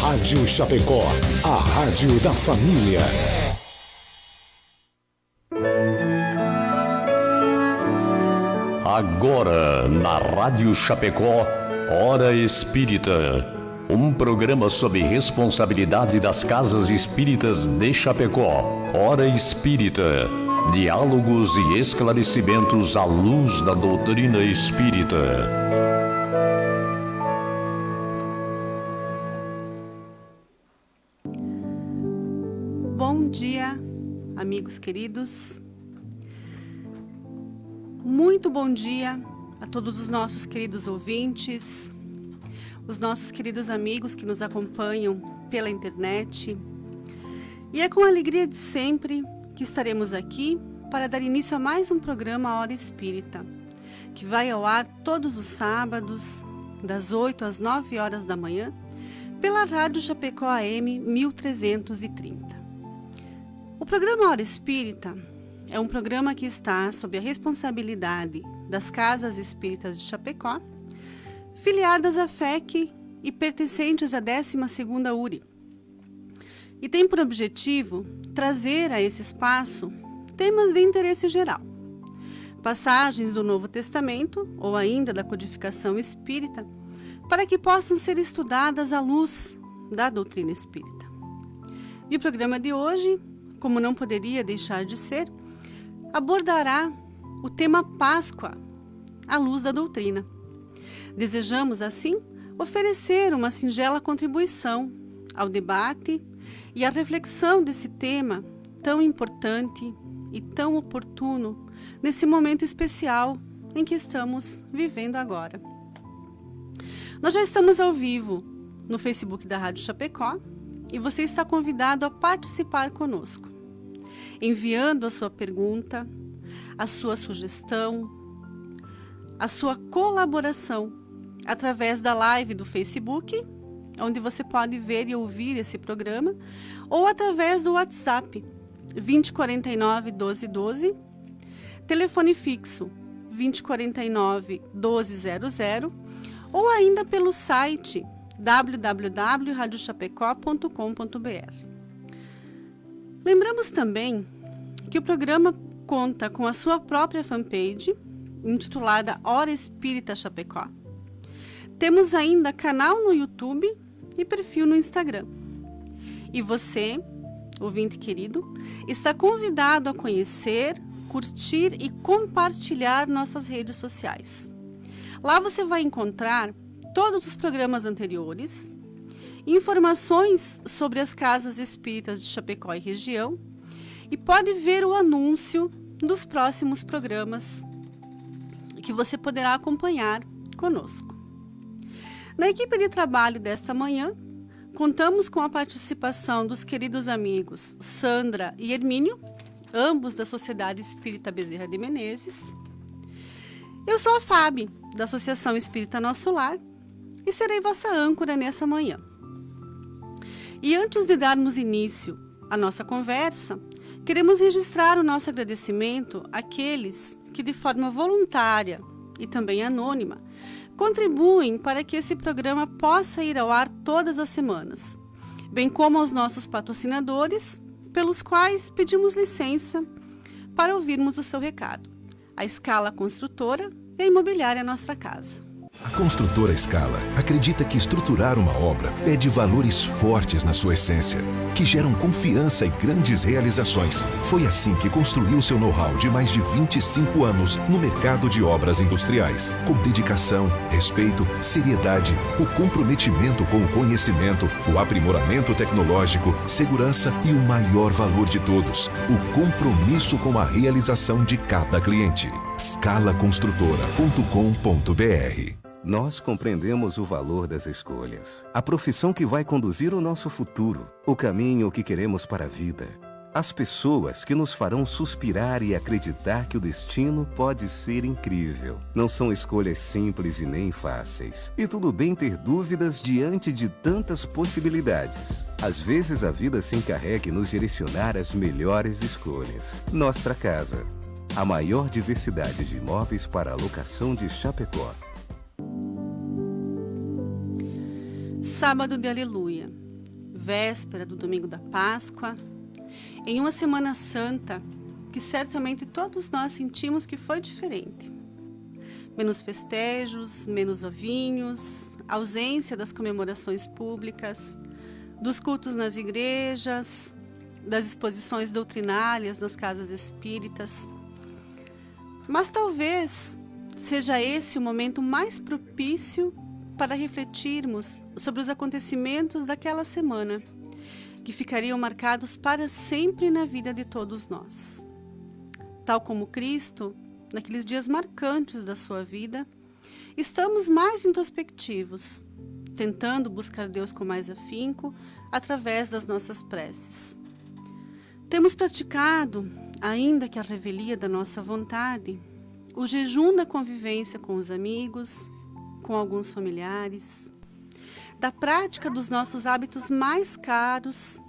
Rádio Chapecó, a rádio da família. Agora, na Rádio Chapecó, Hora Espírita. Um programa sob responsabilidade das Casas Espíritas de Chapecó. Hora Espírita. Diálogos e esclarecimentos à luz da doutrina espírita. Bom dia, amigos queridos. Muito bom dia a todos os nossos queridos ouvintes, os nossos queridos amigos que nos acompanham pela internet. E é com a alegria de sempre que estaremos aqui para dar início a mais um programa Hora Espírita, que vai ao ar todos os sábados, das 8 às 9 horas da manhã, pela Rádio Chapecó AM 1330. O programa Hora Espírita é um programa que está sob a responsabilidade das Casas Espíritas de Chapecó, filiadas à FEC e pertencentes à 12ª URI. E tem por objetivo trazer a esse espaço temas de interesse geral, passagens do Novo Testamento ou ainda da codificação espírita, para que possam ser estudadas à luz da doutrina espírita. E o programa de hoje, como não poderia deixar de ser, abordará o tema Páscoa, à luz da doutrina. Desejamos, assim, oferecer uma singela contribuição ao debate e à reflexão desse tema tão importante e tão oportuno nesse momento especial em que estamos vivendo agora. Nós já estamos ao vivo no Facebook da Rádio Chapecó e você está convidado a participar conosco, enviando a sua pergunta, a sua sugestão, a sua colaboração através da live do Facebook, onde você pode ver e ouvir esse programa, ou através do WhatsApp 2049 1212, telefone fixo 2049 1200, ou ainda pelo site www.radiochapecó.com.br. Lembramos também que o programa conta com a sua própria fanpage, intitulada Hora Espírita Chapecó. Temos ainda canal no YouTube e perfil no Instagram. E você, ouvinte querido, está convidado a conhecer, curtir e compartilhar nossas redes sociais. Lá você vai encontrar todos os programas anteriores, informações sobre as casas espíritas de Chapecó e região, e pode ver o anúncio dos próximos programas que você poderá acompanhar conosco. Na equipe de trabalho desta manhã, contamos com a participação dos queridos amigos Sandra e Hermínio, ambos da Sociedade Espírita Bezerra de Menezes. Eu sou a Fábio, da Associação Espírita Nosso Lar, e serei vossa âncora nessa manhã. E antes de darmos início à nossa conversa, queremos registrar o nosso agradecimento àqueles que, de forma voluntária e também anônima, contribuem para que esse programa possa ir ao ar todas as semanas, bem como aos nossos patrocinadores, pelos quais pedimos licença para ouvirmos o seu recado: a Escala Construtora e a Imobiliária Nossa Casa. A Construtora Escala acredita que estruturar uma obra pede valores fortes na sua essência, que geram confiança e grandes realizações. Foi assim que construiu seu know-how de mais de 25 anos no mercado de obras industriais, com dedicação, respeito, seriedade, o comprometimento com o conhecimento, o aprimoramento tecnológico, segurança e o maior valor de todos, o compromisso com a realização de cada cliente. Scalaconstrutora.com.br. Nós compreendemos o valor das escolhas, a profissão que vai conduzir o nosso futuro, o caminho que queremos para a vida, as pessoas que nos farão suspirar e acreditar que o destino pode ser incrível. Não são escolhas simples e nem fáceis. E tudo bem ter dúvidas diante de tantas possibilidades. Às vezes a vida se encarrega em nos direcionar às melhores escolhas. Nossa Casa, a maior diversidade de imóveis para alocação de Chapecó. Sábado de Aleluia. véspera do domingo da Páscoa, em uma Semana Santa que certamente todos nós sentimos que foi diferente. Menos festejos, menos ovinhos, ausência das comemorações públicas, dos cultos nas igrejas, das exposições doutrinárias nas casas espíritas. Mas talvez seja esse o momento mais propício para refletirmos sobre os acontecimentos daquela semana, que ficariam marcados para sempre na vida de todos nós. Tal como Cristo, naqueles dias marcantes da sua vida, estamos mais introspectivos, tentando buscar Deus com mais afinco através das nossas preces. Temos praticado, ainda que a revelia da nossa vontade, o jejum da convivência com os amigos, com alguns familiares, da prática dos nossos hábitos mais caros,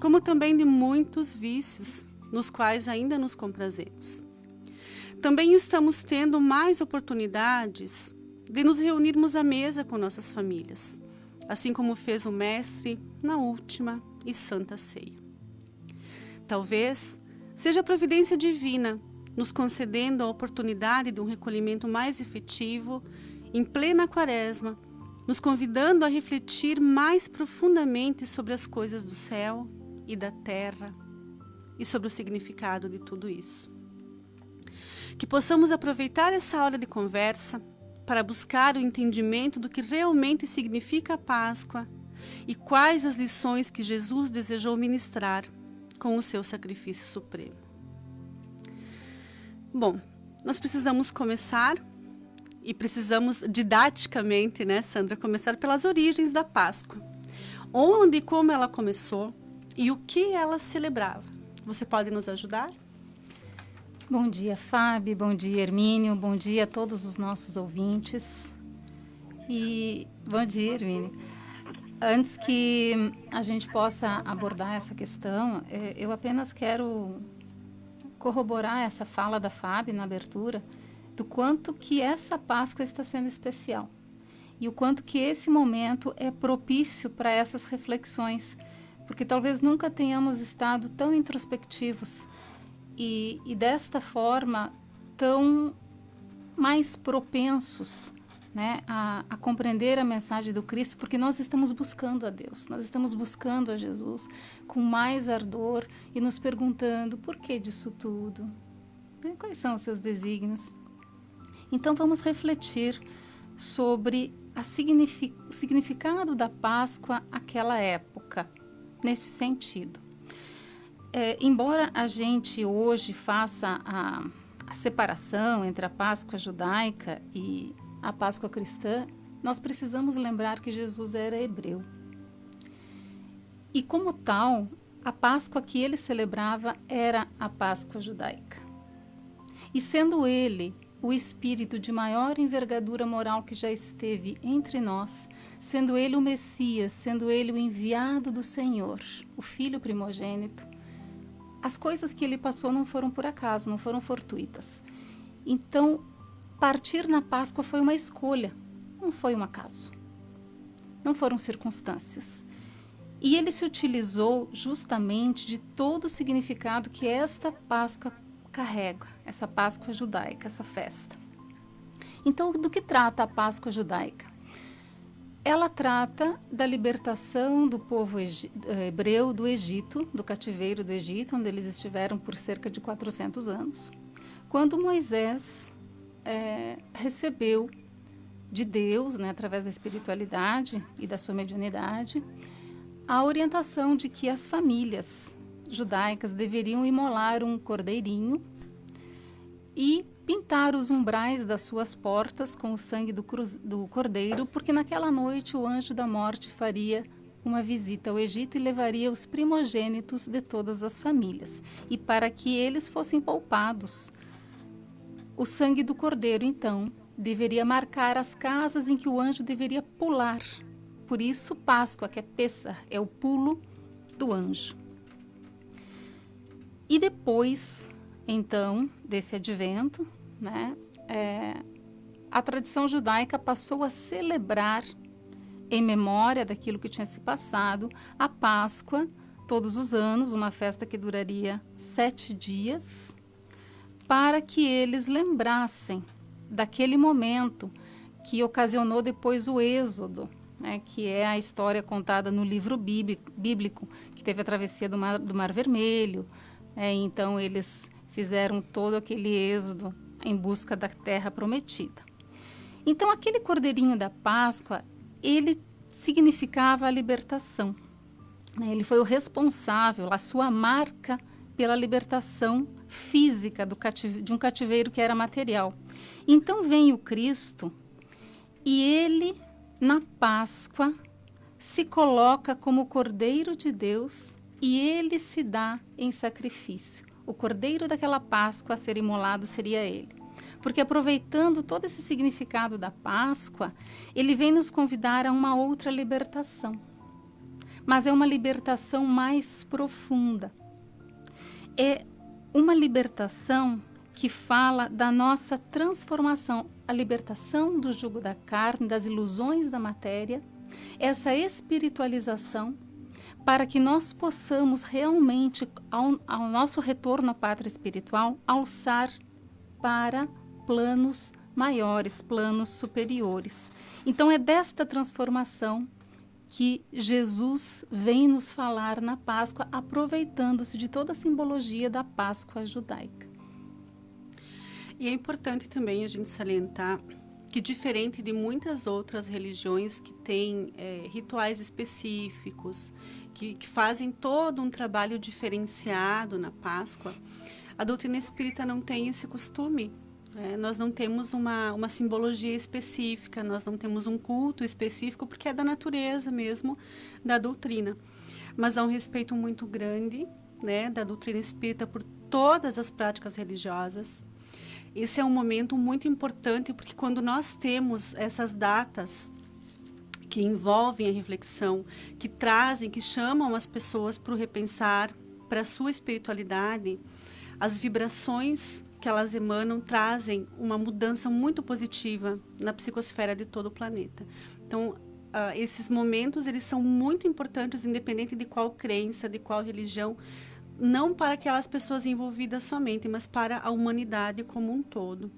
como também de muitos vícios, nos quais ainda nos comprazemos. Também estamos tendo mais oportunidades de nos reunirmos à mesa com nossas famílias, assim como fez o Mestre na última e Santa Ceia. Talvez seja a providência divina nos concedendo a oportunidade de um recolhimento mais efetivo em plena Quaresma, nos convidando a refletir mais profundamente sobre as coisas do céu e da terra e sobre o significado de tudo isso. Que possamos aproveitar essa hora de conversa para buscar o entendimento do que realmente significa a Páscoa e quais as lições que Jesus desejou ministrar com o seu sacrifício supremo. Bom, nós precisamos começar, e precisamos didaticamente, né, Sandra, começar pelas origens da Páscoa. Onde e como ela começou e o que ela celebrava. Você pode nos ajudar? Bom dia, Fábio. Bom dia, Hermínio. Bom dia a todos os nossos ouvintes. E bom dia, Hermínio. Antes que a gente possa abordar essa questão, eu apenas quero corroborar essa fala da Fábio na abertura, do quanto que essa Páscoa está sendo especial e o quanto que esse momento é propício para essas reflexões, porque talvez nunca tenhamos estado tão introspectivos e desta forma tão mais propensos, né, a compreender a mensagem do Cristo, porque nós estamos buscando a Deus, nós estamos buscando a Jesus com mais ardor e nos perguntando por que disso tudo, né? Quais são os seus desígnios. Então vamos refletir sobre o significado da Páscoa àquela época, nesse sentido. Embora a gente hoje faça a separação entre a Páscoa judaica e a Páscoa cristã, nós precisamos lembrar que Jesus era hebreu. E como tal, a Páscoa que ele celebrava era a Páscoa judaica. E sendo ele o espírito de maior envergadura moral que já esteve entre nós, sendo ele o Messias, sendo ele o enviado do Senhor, o Filho primogênito, as coisas que ele passou não foram por acaso, não foram fortuitas. Então, partir na Páscoa foi uma escolha, não foi um acaso. Não foram circunstâncias. E ele se utilizou justamente de todo o significado que esta Páscoa carrega, essa Páscoa judaica, essa festa. Então, do que trata a Páscoa judaica? Ela trata da libertação do povo hebreu do Egito, do cativeiro do Egito, onde eles estiveram por cerca de 400 anos, quando Moisés recebeu de Deus, né, através da espiritualidade e da sua mediunidade, a orientação de que as famílias judaicas deveriam imolar um cordeirinho e pintar os umbrais das suas portas com o sangue do cordeiro, porque naquela noite o anjo da morte faria uma visita ao Egito e levaria os primogênitos de todas as famílias. E para que eles fossem poupados, o sangue do cordeiro, então, deveria marcar as casas em que o anjo deveria pular. Por isso, Páscoa, que é Pessah, é o pulo do anjo. E depois, então, desse advento, né, a tradição judaica passou a celebrar em memória daquilo que tinha se passado, a Páscoa, todos os anos, uma festa que duraria 7 dias, para que eles lembrassem daquele momento que ocasionou depois o Êxodo, né, que é a história contada no livro bíblico, que teve a travessia do Mar Vermelho. Então, eles fizeram todo aquele êxodo em busca da terra prometida. Então, aquele cordeirinho da Páscoa, ele significava a libertação. Ele foi o responsável, a sua marca pela libertação física de um cativeiro que era material. Então, vem o Cristo e ele, na Páscoa, se coloca como Cordeiro de Deus e ele se dá em sacrifício. O cordeiro daquela Páscoa a ser imolado seria ele. Porque aproveitando todo esse significado da Páscoa, ele vem nos convidar a uma outra libertação. Mas é uma libertação mais profunda. É uma libertação que fala da nossa transformação, a libertação do jugo da carne, das ilusões da matéria, essa espiritualização, para que nós possamos realmente, ao nosso retorno à pátria espiritual, alçar para planos maiores, planos superiores. Então, é desta transformação que Jesus vem nos falar na Páscoa, aproveitando-se de toda a simbologia da Páscoa judaica. E é importante também a gente salientar que, diferente de muitas outras religiões que têm rituais específicos, que fazem todo um trabalho diferenciado na Páscoa, a doutrina espírita não tem esse costume. Nós não temos uma simbologia específica, nós não temos um culto específico, porque é da natureza mesmo da doutrina. Mas há um respeito muito grande, né, da doutrina espírita por todas as práticas religiosas. Esse é um momento muito importante, porque quando nós temos essas datas que envolvem a reflexão, que trazem, que chamam as pessoas para o repensar, para a sua espiritualidade, as vibrações que elas emanam trazem uma mudança muito positiva na psicosfera de todo o planeta. Então, esses momentos, eles são muito importantes, independente de qual crença, de qual religião, não para aquelas pessoas envolvidas somente, mas para a humanidade como um todo.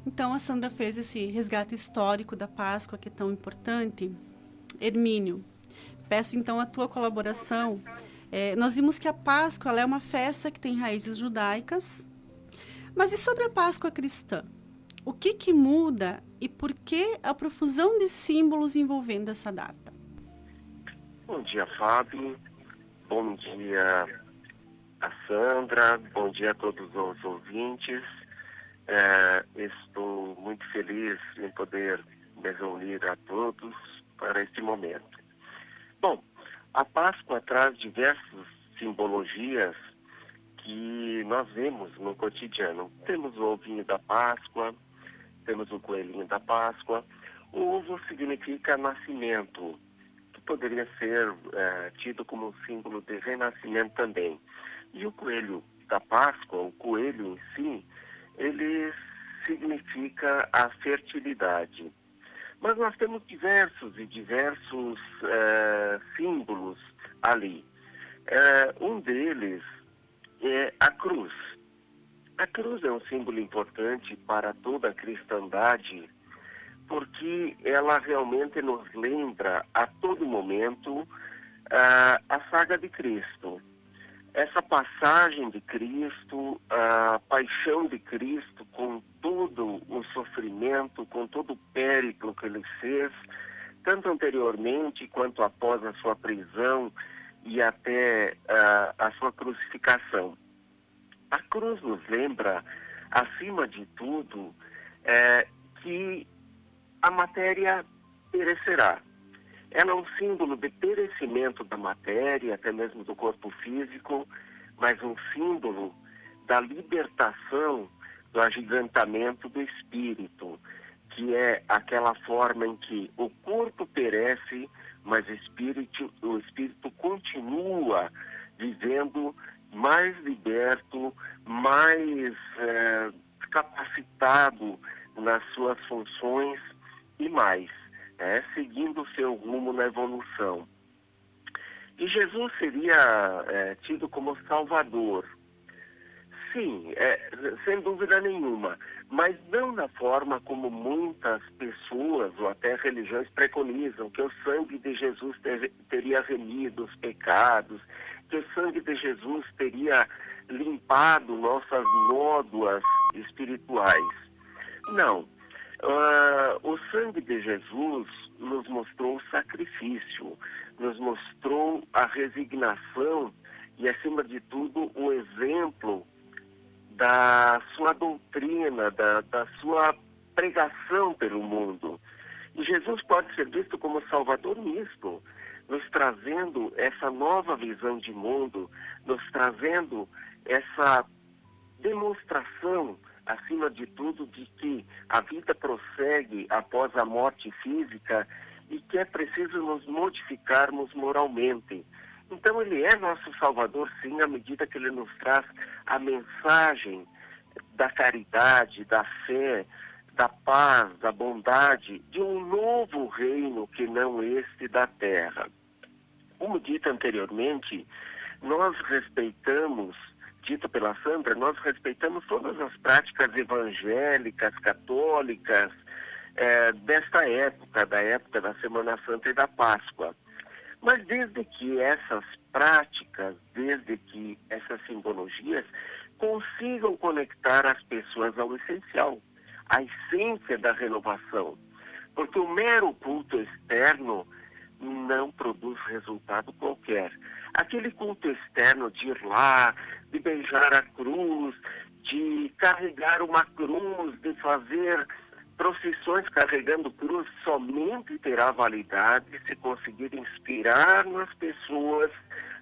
Então, a Sandra fez esse resgate histórico da Páscoa, que é tão importante. Hermínio, peço então a tua colaboração. Nós vimos que a Páscoa ela é uma festa que tem raízes judaicas, mas e sobre a Páscoa cristã? O que muda e por que a profusão de símbolos envolvendo essa data? Bom dia, Fábio. Bom dia a Sandra. Bom dia a todos os ouvintes. Estou muito feliz em poder me reunir a todos para este momento. Bom, a Páscoa traz diversas simbologias que nós vemos no cotidiano. Temos o ovinho da Páscoa, temos o coelhinho da Páscoa. O ovo significa nascimento, que poderia ser tido como um símbolo de renascimento também. E o coelho da Páscoa, o coelho em si, ele significa a fertilidade. Mas nós temos diversos símbolos ali. Um deles é a cruz. A cruz é um símbolo importante para toda a cristandade, porque ela realmente nos lembra a todo momento a saga de Cristo. Essa passagem de Cristo, a paixão de Cristo, com todo o sofrimento, com todo o périplo que ele fez, tanto anteriormente quanto após a sua prisão e até a sua crucificação. A cruz nos lembra, acima de tudo, que a matéria perecerá. Ela é um símbolo de perecimento da matéria, até mesmo do corpo físico, mas um símbolo da libertação do agigantamento do espírito, que é aquela forma em que o corpo perece, mas o espírito continua vivendo mais liberto, mais capacitado nas suas funções e mais, seguindo o seu rumo na evolução. E Jesus seria tido como Salvador. Sim, sem dúvida nenhuma, mas não na forma como muitas pessoas ou até religiões preconizam, que o sangue de Jesus teria remido os pecados, que o sangue de Jesus teria limpado nossas nódoas espirituais. Não. O sangue de Jesus nos mostrou o sacrifício, nos mostrou a resignação e, acima de tudo, o exemplo da sua doutrina, da sua pregação pelo mundo. E Jesus pode ser visto como Salvador nisto, nos trazendo essa nova visão de mundo, nos trazendo essa demonstração, acima de tudo, de que a vida prossegue após a morte física e que é preciso nos modificarmos moralmente. Então ele é nosso Salvador, sim, à medida que ele nos traz a mensagem da caridade, da fé, da paz, da bondade, de um novo reino que não este da terra. Como dito anteriormente, nós respeitamos, dito pela Sandra, nós respeitamos todas as práticas evangélicas, católicas, desta época, da época da Semana Santa e da Páscoa. Mas desde que essas práticas, desde que essas simbologias consigam conectar as pessoas ao essencial, à essência da renovação. Porque o mero culto externo não produz resultado qualquer. Aquele culto externo de ir lá, de beijar a cruz, de carregar uma cruz, de fazer procissões carregando cruz, somente terá validade se conseguir inspirar nas pessoas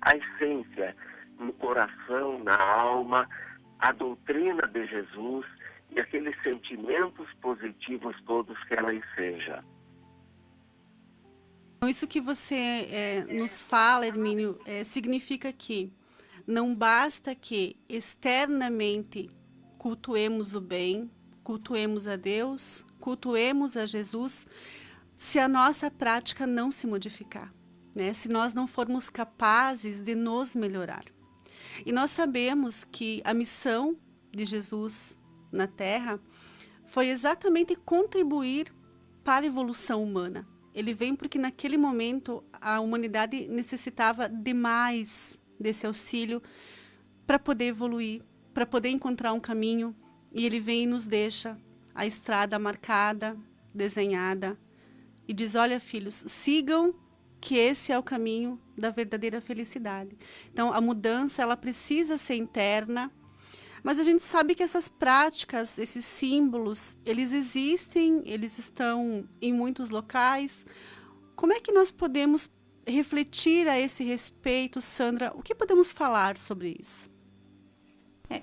a essência, no coração, na alma, a doutrina de Jesus e aqueles sentimentos positivos todos que ela enseja. Isso que você nos fala, Hermínio, significa que não basta que externamente cultuemos o bem, cultuemos a Deus, cultuemos a Jesus, se a nossa prática não se modificar, né? Se nós não formos capazes de nos melhorar. E nós sabemos que a missão de Jesus na Terra foi exatamente contribuir para a evolução humana. Ele vem porque naquele momento a humanidade necessitava demais desse auxílio para poder evoluir, para poder encontrar um caminho. E ele vem e nos deixa a estrada marcada, desenhada, e diz: olha, filhos, sigam, que esse é o caminho da verdadeira felicidade. Então, a mudança, ela precisa ser interna, mas a gente sabe que essas práticas, esses símbolos, eles existem, eles estão em muitos locais. Como é que nós podemos refletir a esse respeito, Sandra? O que podemos falar sobre isso?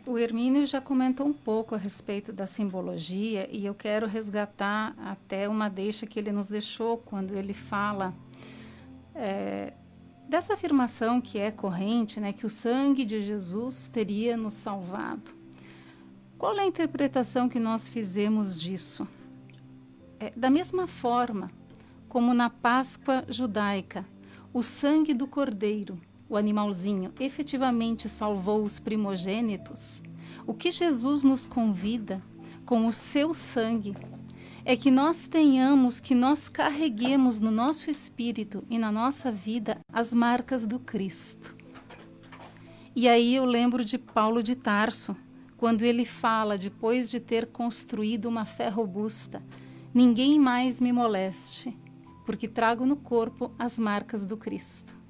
O Hermínio já comentou um pouco a respeito da simbologia e eu quero resgatar até uma deixa que ele nos deixou quando ele fala dessa afirmação que é corrente, né, que o sangue de Jesus teria nos salvado. Qual é a interpretação que nós fizemos disso? Da mesma forma como na Páscoa judaica, o sangue do cordeiro, o animalzinho, efetivamente salvou os primogênitos, o que Jesus nos convida com o seu sangue é que nós tenhamos, que nós carreguemos no nosso espírito e na nossa vida as marcas do Cristo. E aí eu lembro de Paulo de Tarso, quando ele fala, depois de ter construído uma fé robusta: ninguém mais me moleste, porque trago no corpo as marcas do Cristo.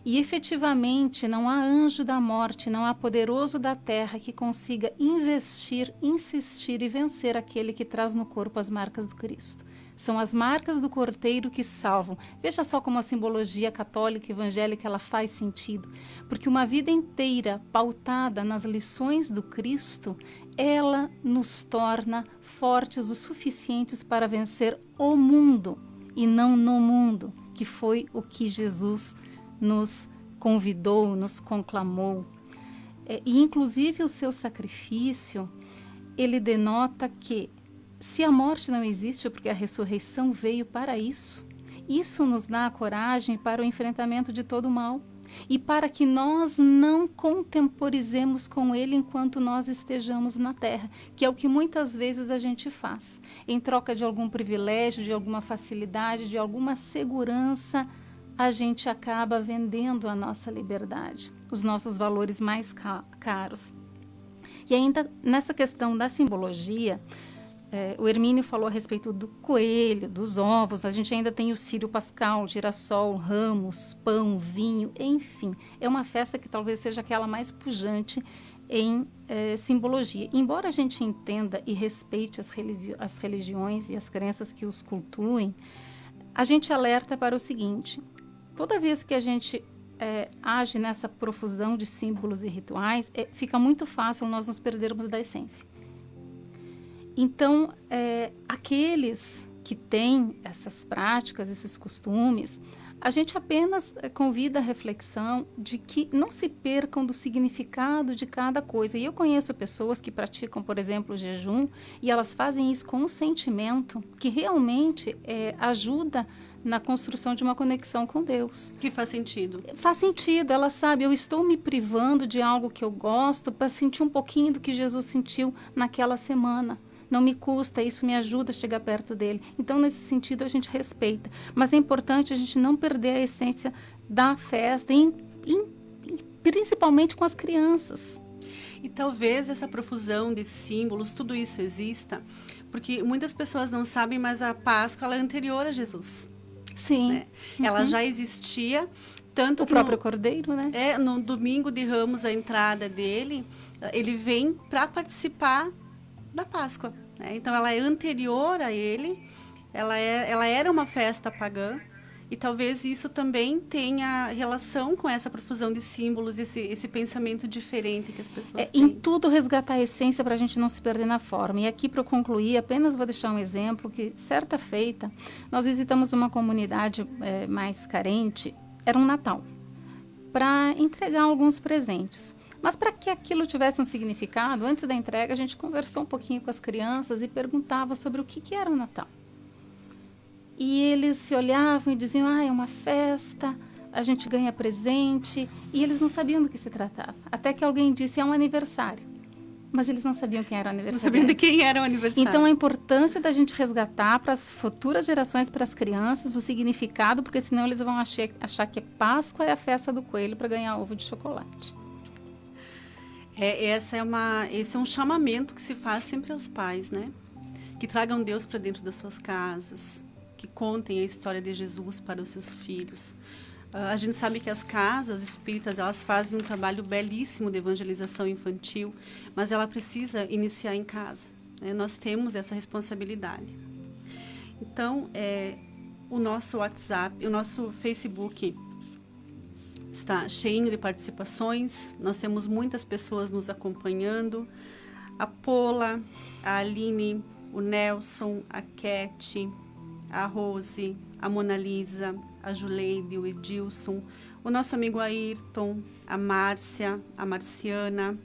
E efetivamente não há anjo da morte, não há poderoso da terra que consiga investir, insistir e vencer aquele que traz no corpo as marcas do Cristo. São as marcas do Cordeiro que salvam. Veja só como a simbologia católica e evangélica ela faz sentido. Porque uma vida inteira pautada nas lições do Cristo, ela nos torna fortes o suficientes para vencer o mundo e não no mundo, que foi o que Jesus nos convidou, nos conclamou. E inclusive o seu sacrifício, ele denota que se a morte não existe, é porque a ressurreição veio para isso. Isso nos dá a coragem para o enfrentamento de todo o mal e para que nós não contemporizemos com ele enquanto nós estejamos na terra, que é o que muitas vezes a gente faz. Em troca de algum privilégio, de alguma facilidade, de alguma segurança, a gente acaba vendendo a nossa liberdade, os nossos valores mais caros. E ainda nessa questão da simbologia, o Hermínio falou a respeito do coelho, dos ovos, a gente ainda tem o círio pascal, girassol, ramos, pão, vinho, enfim. É uma festa que talvez seja aquela mais pujante em simbologia. Embora a gente entenda e respeite as religiões e as crenças que os cultuem, a gente alerta para o seguinte: toda vez que a gente age nessa profusão de símbolos e rituais, fica muito fácil nós nos perdermos da essência. Então, aqueles que têm essas práticas, esses costumes, a gente apenas convida a reflexão de que não se percam do significado de cada coisa. E eu conheço pessoas que praticam, por exemplo, o jejum, e elas fazem isso com um sentimento que realmente ajuda na construção de uma conexão com Deus. Que faz sentido. Faz sentido, ela sabe, eu estou me privando de algo que eu gosto para sentir um pouquinho do que Jesus sentiu naquela semana. Não me custa, isso me ajuda a chegar perto dele. Então, nesse sentido, a gente respeita. Mas é importante a gente não perder a essência da festa, principalmente com as crianças. E talvez essa profusão de símbolos, tudo isso exista, porque muitas pessoas não sabem, mas a Páscoa ela é anterior a Jesus. Sim. Né? Ela já existia, tanto o que próprio Cordeiro, né? No domingo de Ramos, a entrada dele, ele vem para participar da Páscoa. Né? Então, ela é anterior a ele, ela era uma festa pagã, e talvez isso também tenha relação com essa profusão de símbolos, esse pensamento diferente que as pessoas têm. Em tudo resgatar a essência para a gente não se perder na forma. E aqui, para eu concluir, apenas vou deixar um exemplo que, certa feita, nós visitamos uma comunidade mais carente, era um Natal, para entregar alguns presentes. Mas para que aquilo tivesse um significado, antes da entrega, a gente conversou um pouquinho com as crianças e perguntava sobre o que era o Natal. E eles se olhavam e diziam, é uma festa, a gente ganha presente, e eles não sabiam do que se tratava. Até que alguém disse, é um aniversário. Mas eles não sabiam quem era o aniversário. Não sabiam de quem era o aniversário. Então, a importância da gente resgatar para as futuras gerações, para as crianças, o significado, porque senão eles vão achar que Páscoa é a festa do coelho para ganhar ovo de chocolate. Esse é um chamamento que se faz sempre aos pais, né? Que tragam Deus para dentro das suas casas, que contem a história de Jesus para os seus filhos. A gente sabe que as casas espíritas, elas fazem um trabalho belíssimo de evangelização infantil, mas ela precisa iniciar em casa. Né? Nós temos essa responsabilidade. Então, o nosso WhatsApp, o nosso Facebook está cheio de participações, nós temos muitas pessoas nos acompanhando, a Pola, a Aline, o Nelson, a Keti, a Rose, a Mona Lisa, a Juleide, o Edilson, o nosso amigo Ayrton, a Márcia, a Marciana,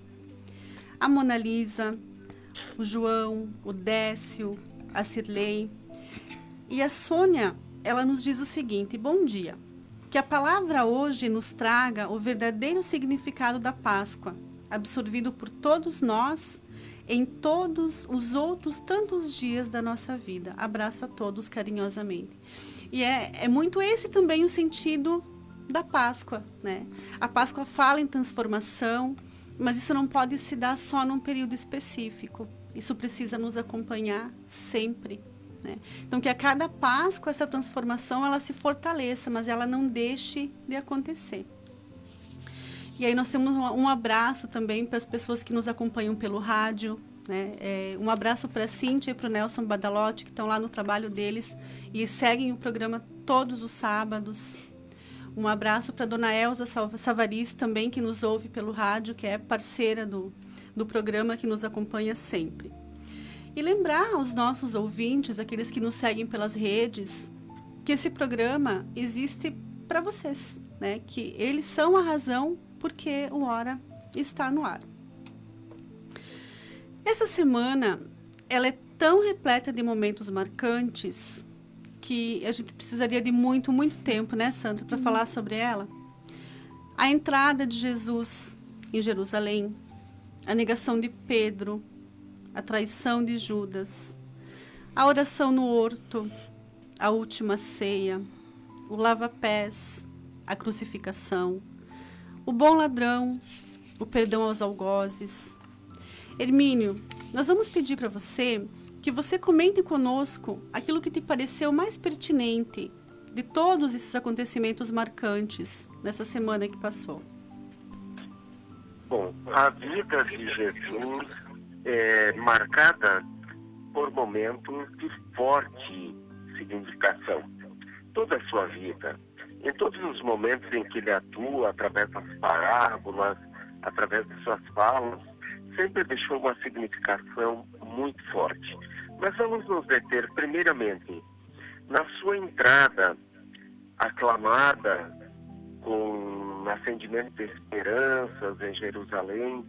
a Mona Lisa, o João, o Décio, a Cirlei. E a Sônia, ela nos diz o seguinte: bom dia. Que a palavra hoje nos traga o verdadeiro significado da Páscoa, absorvido por todos nós em todos os outros tantos dias da nossa vida. Abraço a todos carinhosamente. E é muito esse também o sentido da Páscoa, né? A Páscoa fala em transformação, mas isso não pode se dar só num período específico. Isso precisa nos acompanhar sempre. Né? Então, que a cada Páscoa essa transformação ela se fortaleça, mas ela não deixe de acontecer. E aí nós temos um abraço também para as pessoas que nos acompanham pelo rádio. Né? Um abraço para a Cíntia e para o Nelson Badalotti, que estão lá no trabalho deles e seguem o programa todos os sábados. Um abraço para a dona Elza Savariz também, que nos ouve pelo rádio, que é parceira do programa, que nos acompanha sempre. E lembrar aos nossos ouvintes, aqueles que nos seguem pelas redes, que esse programa existe para vocês, né? Que eles são a razão porque o Hora está no ar. Essa semana, ela é tão repleta de momentos marcantes que a gente precisaria de muito, muito tempo, né, Sandra, para falar sobre ela. A entrada de Jesus em Jerusalém, a negação de Pedro, a traição de Judas, a oração no horto, a última ceia, o lava-pés, a crucificação, o bom ladrão, o perdão aos algozes. Hermínio, nós vamos pedir para você que você comente conosco aquilo que te pareceu mais pertinente de todos esses acontecimentos marcantes nessa semana que passou. Bom, a vida de Jesus é marcada por momentos de forte significação. Toda a sua vida, em todos os momentos em que ele atua, através das parábolas, através de suas falas, sempre deixou uma significação muito forte. Mas vamos nos deter, primeiramente, na sua entrada aclamada com acendimento de esperanças em Jerusalém,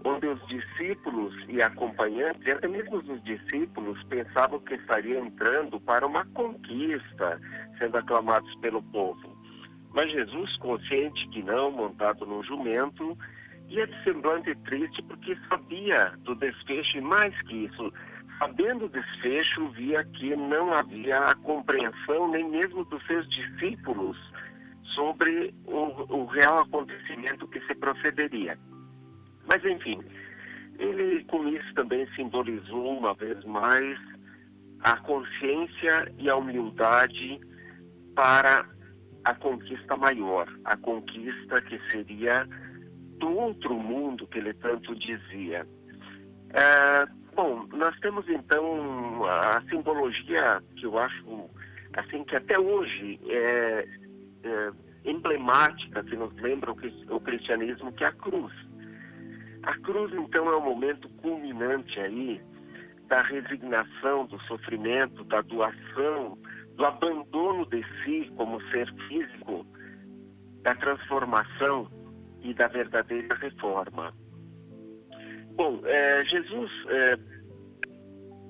onde os discípulos e acompanhantes, e até mesmo os discípulos, pensavam que estariam entrando para uma conquista, sendo aclamados pelo povo. Mas Jesus, consciente que não, montado num jumento, ia de semblante triste porque sabia do desfecho, e mais que isso, sabendo o desfecho, via que não havia a compreensão nem mesmo dos seus discípulos sobre o real acontecimento que se procederia. Mas, enfim, ele com isso também simbolizou uma vez mais a consciência e a humildade para a conquista maior, a conquista que seria do outro mundo que ele tanto dizia. Bom, nós temos então a simbologia que eu acho assim que até hoje é emblemática, que nos lembra o cristianismo, que é a cruz. A cruz, então, é o momento culminante aí da resignação, do sofrimento, da doação, do abandono de si como ser físico, da transformação e da verdadeira reforma. Bom, Jesus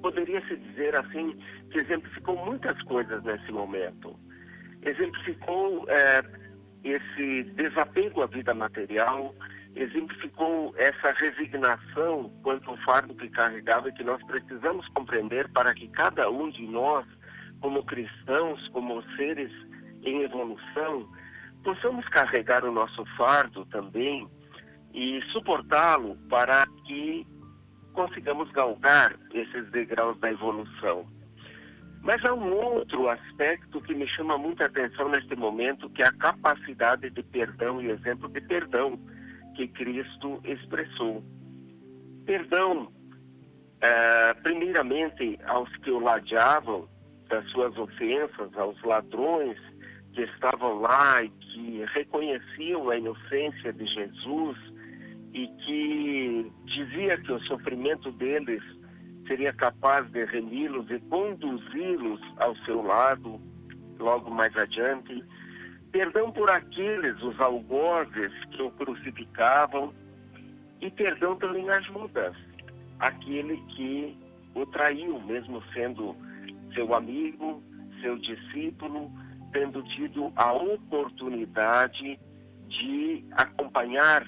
poderia-se dizer assim que exemplificou muitas coisas nesse momento. Exemplificou esse desapego à vida material, exemplificou essa resignação quanto ao fardo que carregava e que nós precisamos compreender para que cada um de nós, como cristãos, como seres em evolução, possamos carregar o nosso fardo também e suportá-lo para que consigamos galgar esses degraus da evolução. Mas há um outro aspecto que me chama muita atenção neste momento, que é a capacidade de perdão e exemplo de perdão que Cristo expressou. Perdão, primeiramente, aos que o ladeavam das suas ofensas, aos ladrões que estavam lá e que reconheciam a inocência de Jesus e que dizia que o sofrimento deles seria capaz de remi-los e conduzi-los ao seu lado logo mais adiante. Perdão por aqueles, os algozes, que o crucificavam, e perdão também a Judas, aquele que o traiu, mesmo sendo seu amigo, seu discípulo, tendo tido a oportunidade de acompanhar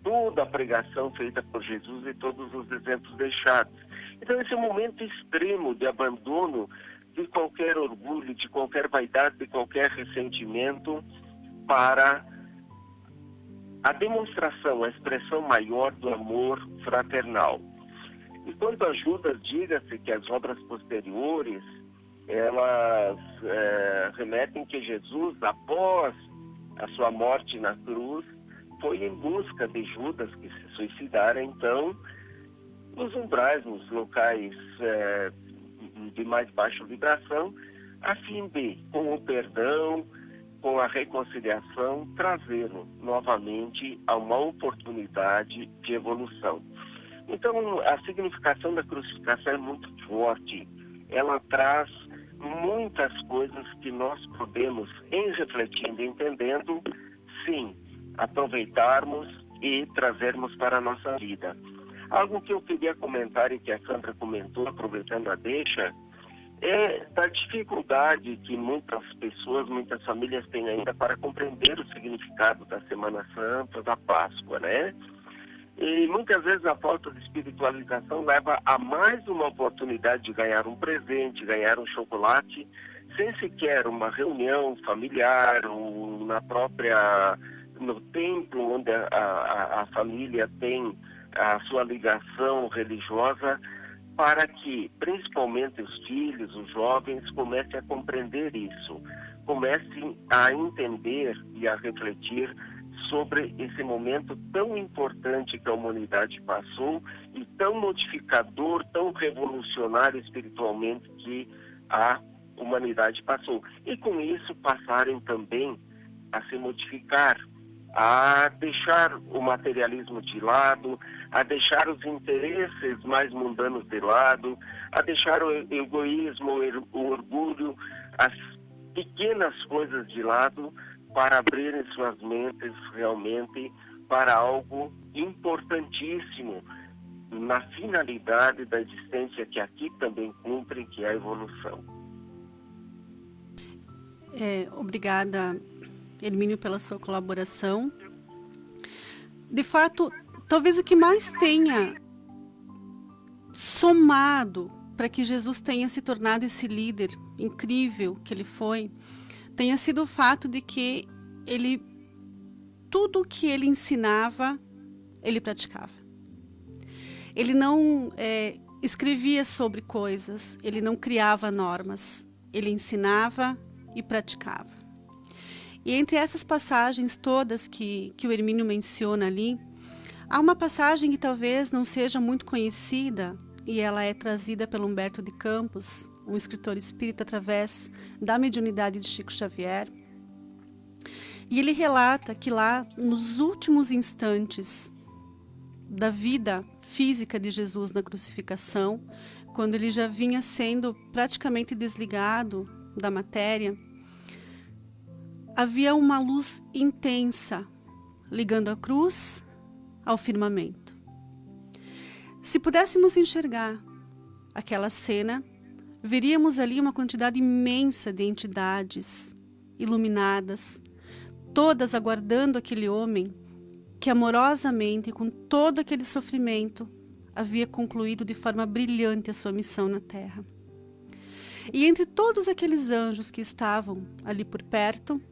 toda a pregação feita por Jesus e todos os exemplos deixados. Então esse é um momento extremo de abandono de qualquer orgulho, de qualquer vaidade, de qualquer ressentimento, para a demonstração, a expressão maior do amor fraternal. E quanto a Judas, diga-se que as obras posteriores, elas remetem que Jesus, após a sua morte na cruz, foi em busca de Judas, que se suicidara, então, nos umbrais, nos locais de mais baixa vibração, a fim de, com o perdão, com a reconciliação, trazê-lo novamente a uma oportunidade de evolução. Então, a significação da crucificação é muito forte. Ela traz muitas coisas que nós podemos, em refletindo e entendendo, sim, aproveitarmos e trazermos para a nossa vida. Algo que eu queria comentar e que a Sandra comentou, aproveitando a deixa, é da dificuldade que muitas pessoas, muitas famílias têm ainda para compreender o significado da Semana Santa, da Páscoa, né? E muitas vezes a falta de espiritualização leva a mais uma oportunidade de ganhar um presente, ganhar um chocolate, sem sequer uma reunião familiar ou no templo onde a família tem a sua ligação religiosa, para que principalmente os filhos, os jovens, comecem a compreender isso, comecem a entender e a refletir sobre esse momento tão importante que a humanidade passou e tão modificador, tão revolucionário espiritualmente que a humanidade passou. E com isso passarem também a se modificar, a deixar o materialismo de lado, a deixar os interesses mais mundanos de lado, a deixar o egoísmo, o orgulho, as pequenas coisas de lado, para abrirem suas mentes realmente para algo importantíssimo na finalidade da existência que aqui também cumpre, que é a evolução. Obrigada, Hermínio, pela sua colaboração. De fato, talvez o que mais tenha somado para que Jesus tenha se tornado esse líder incrível que ele foi, tenha sido o fato de que tudo o que ele ensinava, ele praticava. Ele não escrevia sobre coisas, ele não criava normas, ele ensinava e praticava. E entre essas passagens todas que o Hermínio menciona ali, há uma passagem que talvez não seja muito conhecida, e ela é trazida pelo Humberto de Campos, um escritor espírita, através da mediunidade de Chico Xavier. E ele relata que lá, nos últimos instantes da vida física de Jesus na crucificação, quando ele já vinha sendo praticamente desligado da matéria, havia uma luz intensa ligando a cruz ao firmamento. Se pudéssemos enxergar aquela cena, veríamos ali uma quantidade imensa de entidades iluminadas, todas aguardando aquele homem que amorosamente, com todo aquele sofrimento, havia concluído de forma brilhante a sua missão na Terra. E entre todos aqueles anjos que estavam ali por perto,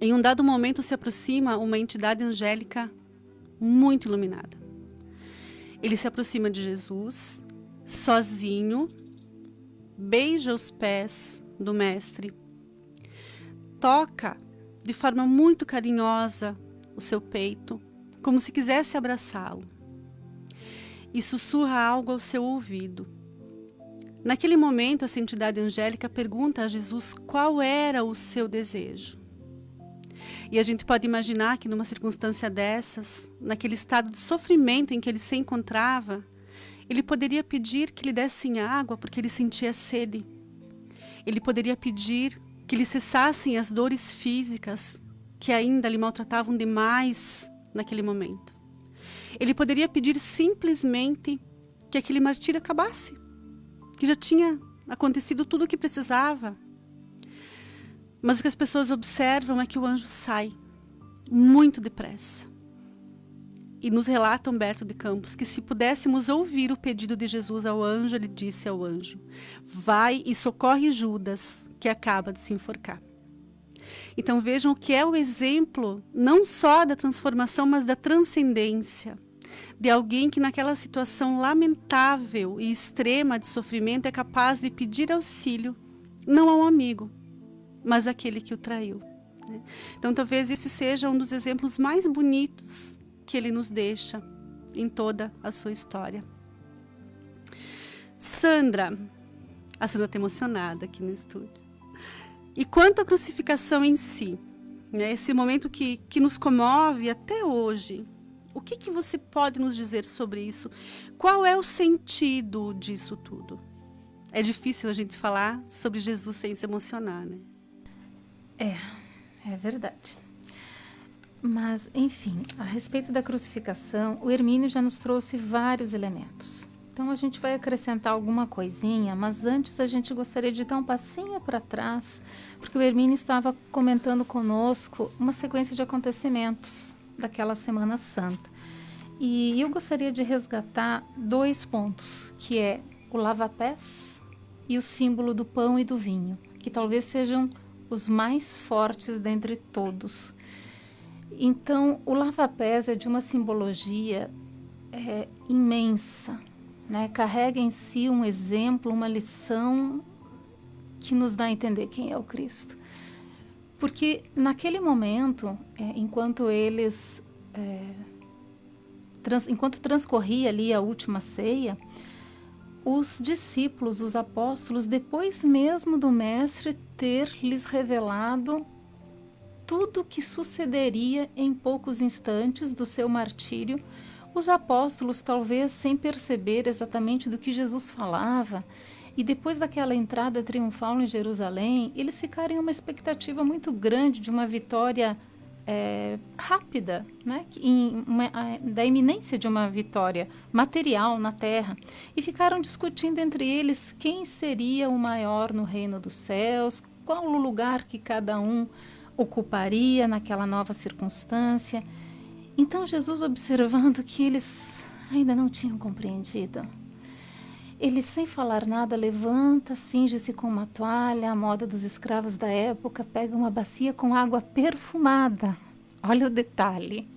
em um dado momento se aproxima uma entidade angélica muito iluminada. Ele se aproxima de Jesus, sozinho, beija os pés do Mestre, toca de forma muito carinhosa o seu peito, como se quisesse abraçá-lo, e sussurra algo ao seu ouvido. Naquele momento, essa entidade angélica pergunta a Jesus qual era o seu desejo. E a gente pode imaginar que numa circunstância dessas, naquele estado de sofrimento em que ele se encontrava, ele poderia pedir que lhe dessem água porque ele sentia sede. Ele poderia pedir que lhe cessassem as dores físicas que ainda lhe maltratavam demais naquele momento. Ele poderia pedir simplesmente que aquele martírio acabasse, que já tinha acontecido tudo o que precisava. Mas o que as pessoas observam é que o anjo sai muito depressa. E nos relata Humberto de Campos que se pudéssemos ouvir o pedido de Jesus ao anjo, ele disse ao anjo: vai e socorre Judas, que acaba de se enforcar. Então vejam o que é o exemplo, não só da transformação, mas da transcendência. De alguém que naquela situação lamentável e extrema de sofrimento é capaz de pedir auxílio, não a um amigo, mas àquele que o traiu. Então talvez esse seja um dos exemplos mais bonitos que ele nos deixa em toda a sua história. Sandra, a Sandra está emocionada aqui no estúdio. E quanto à crucificação em si, esse momento que nos comove até hoje, o que você pode nos dizer sobre isso? Qual é o sentido disso tudo? É difícil a gente falar sobre Jesus sem se emocionar, né? É verdade. Mas, enfim, a respeito da crucificação, o Hermínio já nos trouxe vários elementos. Então, a gente vai acrescentar alguma coisinha, mas antes a gente gostaria de dar um passinho para trás, porque o Hermínio estava comentando conosco uma sequência de acontecimentos daquela Semana Santa. E eu gostaria de resgatar 2 pontos, que é o lava-pés e o símbolo do pão e do vinho, que talvez sejam os mais fortes dentre todos. Então, o lava-pés é de uma simbologia imensa, né? Carrega em si um exemplo, uma lição que nos dá a entender quem é o Cristo. Porque naquele momento, enquanto transcorria ali a última ceia, os discípulos, os apóstolos, depois mesmo do mestre ter lhes revelado tudo o que sucederia em poucos instantes do seu martírio, os apóstolos, talvez sem perceber exatamente do que Jesus falava, e depois daquela entrada triunfal em Jerusalém, eles ficaram em uma expectativa muito grande de uma vitória rápida, né? Da iminência de uma vitória material na terra, e ficaram discutindo entre eles quem seria o maior no reino dos céus, qual o lugar que cada um ocuparia naquela nova circunstância. Então Jesus, observando que eles ainda não tinham compreendido, ele, sem falar nada, levanta, cinge-se com uma toalha, à moda dos escravos da época, pega uma bacia com água perfumada, olha o detalhe,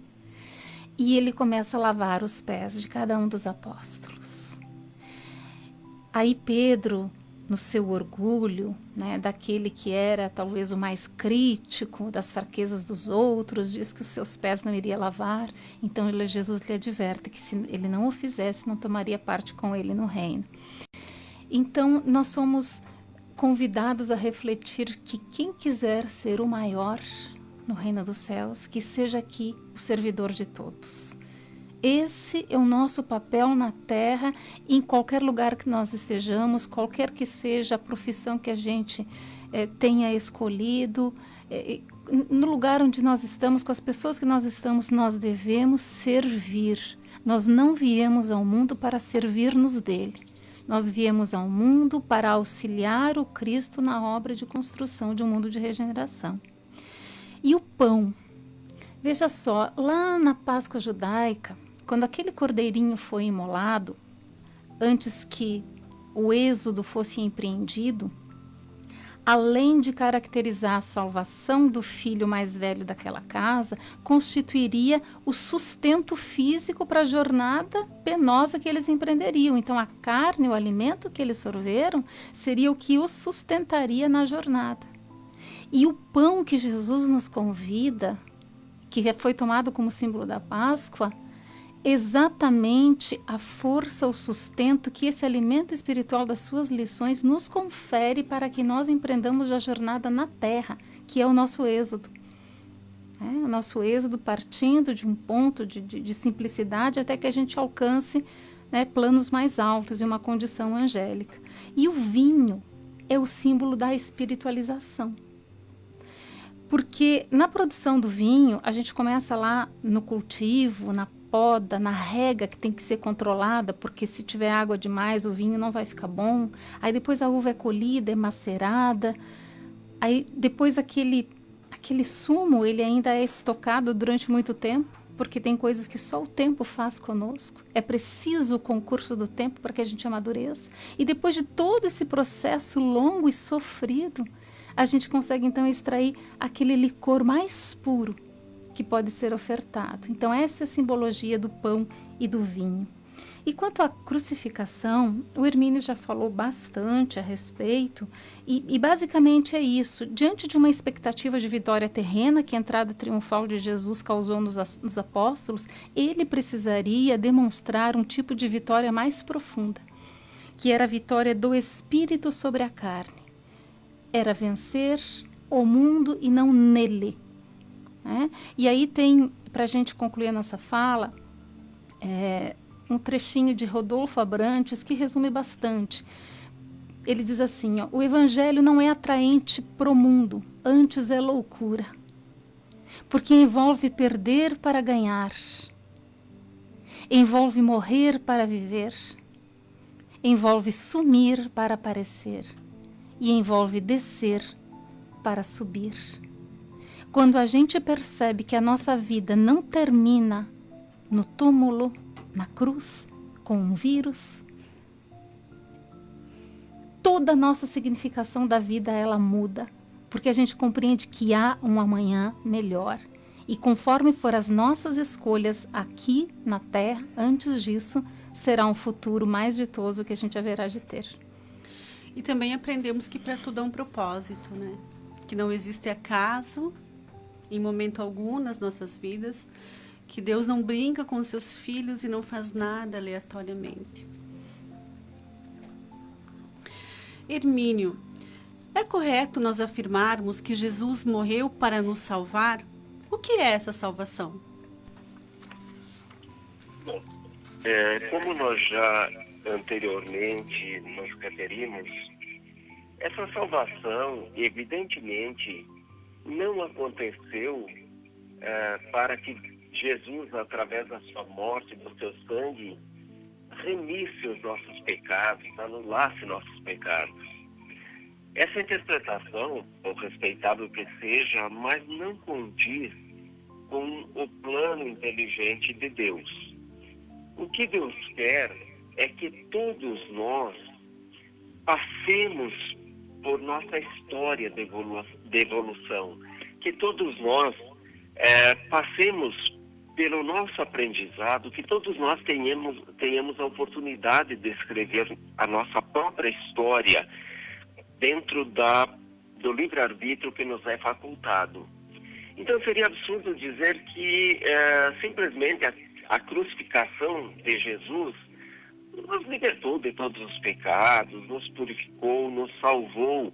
e ele começa a lavar os pés de cada um dos apóstolos. Aí Pedro, no seu orgulho, né, daquele que era talvez o mais crítico das fraquezas dos outros, diz que os seus pés não iria lavar. Então Jesus lhe adverte que se ele não o fizesse, não tomaria parte com ele no reino. Então nós somos convidados a refletir que quem quiser ser o maior no reino dos céus, que seja aqui o servidor de todos. Esse é o nosso papel na terra, em qualquer lugar que nós estejamos, qualquer que seja a profissão que a gente tenha escolhido, no lugar onde nós estamos, com as pessoas que nós estamos, nós devemos servir. Nós não viemos ao mundo para servir-nos dele. Nós viemos ao mundo para auxiliar o Cristo na obra de construção de um mundo de regeneração. E o pão. Veja só, lá na Páscoa judaica, quando aquele cordeirinho foi imolado, antes que o êxodo fosse empreendido, além de caracterizar a salvação do filho mais velho daquela casa, constituiria o sustento físico para a jornada penosa que eles empreenderiam. Então, a carne, o alimento que eles sorveram, seria o que os sustentaria na jornada. E o pão que Jesus nos convida, que foi tomado como símbolo da Páscoa, exatamente a força, o sustento que esse alimento espiritual das suas lições nos confere para que nós empreendamos a jornada na terra, que é o nosso êxodo. O nosso êxodo partindo de um ponto de simplicidade até que a gente alcance, né, planos mais altos e uma condição angélica. E o vinho é o símbolo da espiritualização. Porque na produção do vinho, a gente começa lá no cultivo, na poda, na rega, que tem que ser controlada, porque se tiver água demais, o vinho não vai ficar bom. Aí depois a uva é colhida, é macerada. Aí depois aquele sumo, ele ainda é estocado durante muito tempo, porque tem coisas que só o tempo faz conosco. É preciso o concurso do tempo para que a gente amadureça. E depois de todo esse processo longo e sofrido, a gente consegue então extrair aquele licor mais puro que pode ser ofertado. Então essa é a simbologia do pão e do vinho. E quanto à crucificação, o Hermínio já falou bastante a respeito, e basicamente é isso. Diante de uma expectativa de vitória terrena que a entrada triunfal de Jesus causou nos apóstolos, ele precisaria demonstrar um tipo de vitória mais profunda, que era a vitória do Espírito sobre a carne. Era vencer o mundo e não nele. E aí tem, para a gente concluir a nossa fala, um trechinho de Rodolfo Abrantes que resume bastante. Ele diz assim, o evangelho não é atraente para o mundo, antes é loucura. porque envolve perder para ganhar, envolve morrer para viver, envolve sumir para aparecer e envolve descer para subir. Quando a gente percebe que a nossa vida não termina no túmulo, na cruz, com um vírus, toda a nossa significação da vida ela muda, porque a gente compreende que há um amanhã melhor. E conforme for as nossas escolhas aqui na Terra, antes disso, será um futuro mais ditoso que a gente haverá de ter. E também aprendemos que para tudo há um propósito, né? Que não existe acaso em momento algum nas nossas vidas, que Deus não brinca com os seus filhos e não faz nada aleatoriamente. Hermínio, é correto nós afirmarmos que Jesus morreu para nos salvar? O que é essa salvação? Bom, como nós já anteriormente nos referimos, essa salvação, evidentemente, não aconteceu para que Jesus, através da sua morte, do seu sangue, remisse os nossos pecados, anulasse nossos pecados. Essa interpretação, por respeitável que seja, mas não condiz com o plano inteligente de Deus. O que Deus quer é que todos nós passemos por nossa história de evolução, que todos nós passemos pelo nosso aprendizado, que todos nós tenhamos a oportunidade de escrever a nossa própria história dentro do livre-arbítrio que nos é facultado. Então seria absurdo dizer que simplesmente a crucificação de Jesus nos libertou de todos os pecados, nos purificou, nos salvou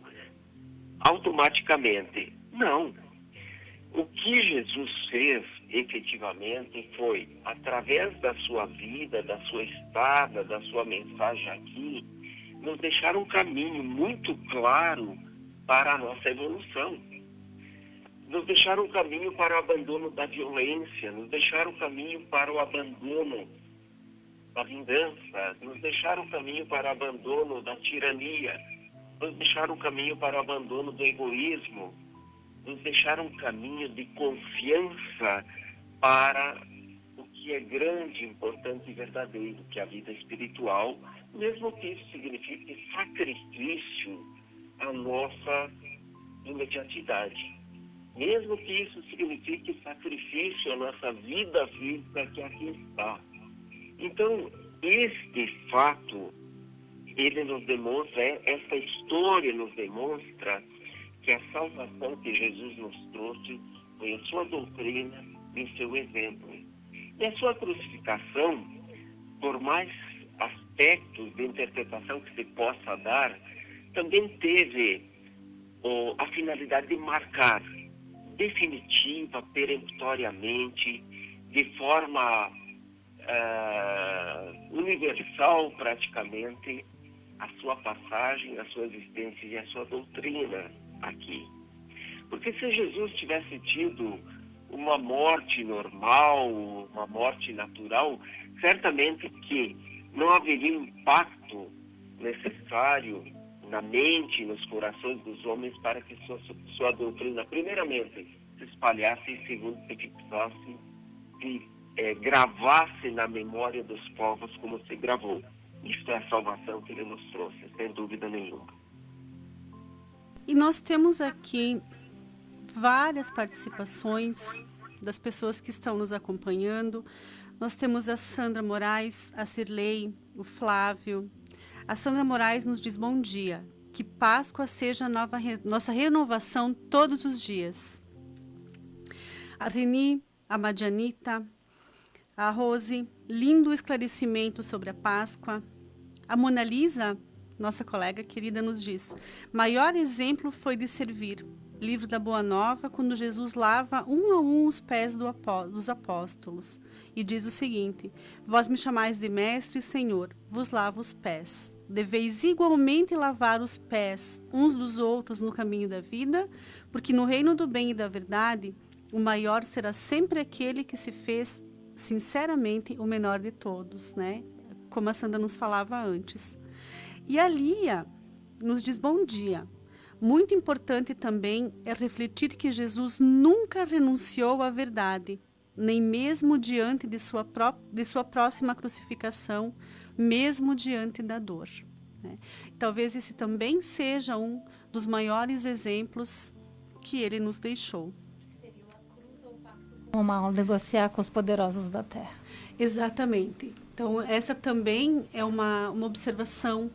automaticamente. Não. O que Jesus fez efetivamente foi, através da sua vida, da sua estada, da sua mensagem aqui, nos deixar um caminho muito claro para a nossa evolução. Nos deixar um caminho para o abandono da violência, nos deixar um caminho para o abandono da vingança, nos deixar um caminho para o abandono da tirania, nos deixar um caminho para o abandono do egoísmo, nos deixar um caminho de confiança para o que é grande, importante e verdadeiro, que é a vida espiritual, mesmo que isso signifique sacrifício à nossa imediatidade. Mesmo que isso signifique sacrifício à nossa vida física que aqui está. Então, este fato, ele nos demonstra, essa história nos demonstra que a salvação que Jesus nos trouxe foi a sua doutrina e o seu exemplo. E a sua crucificação, por mais aspectos de interpretação que se possa dar, também teve a finalidade de marcar definitiva, peremptoriamente, de forma universal praticamente, a sua passagem, a sua existência e a sua doutrina aqui. Porque se Jesus tivesse tido uma morte normal, uma morte natural, certamente que não haveria um impacto necessário na mente, nos corações dos homens para que sua doutrina, primeiramente, se espalhasse e, segundo, se fixasse, se gravasse na memória dos povos como se gravou. Isto é a salvação que ele nos trouxe, sem dúvida nenhuma. E nós temos aqui várias participações das pessoas que estão nos acompanhando. Nós temos a Sandra Moraes, a Cirlei, o Flávio. A Sandra Moraes nos diz bom dia, que Páscoa seja nossa renovação todos os dias. A Reni, a Madianita, a Rose, lindo esclarecimento sobre a Páscoa. A Mona Lisa, nossa colega querida, nos diz, maior exemplo foi de servir. Livro da Boa Nova, quando Jesus lava um a um os pés dos apóstolos. E diz o seguinte, vós me chamais de mestre e senhor, vos lavo os pés. Deveis igualmente lavar os pés uns dos outros no caminho da vida, porque no reino do bem e da verdade, o maior será sempre aquele que se fez sinceramente o menor de todos, né? Como a Sandra nos falava antes. E a Lia nos diz bom dia. Muito importante também é refletir que Jesus nunca renunciou à verdade, nem mesmo diante de sua próxima crucificação, mesmo diante da dor, né? Talvez esse também seja um dos maiores exemplos que ele nos deixou. O mal negociar com os poderosos da terra. Exatamente. Então, essa também é uma observação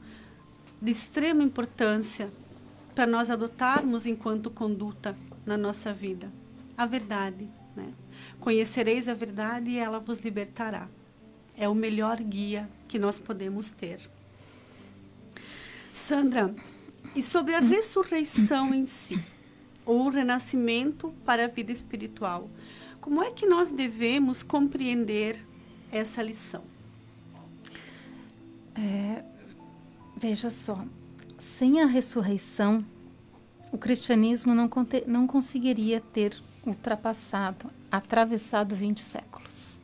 de extrema importância para nós adotarmos enquanto conduta na nossa vida. A verdade, né? Conhecereis a verdade e ela vos libertará. É o melhor guia que nós podemos ter. Sandra, e sobre a ressurreição em si, ou o renascimento para a vida espiritual, como é que nós devemos compreender essa lição? Veja só, sem a ressurreição, o cristianismo não conseguiria ter atravessado 20 séculos.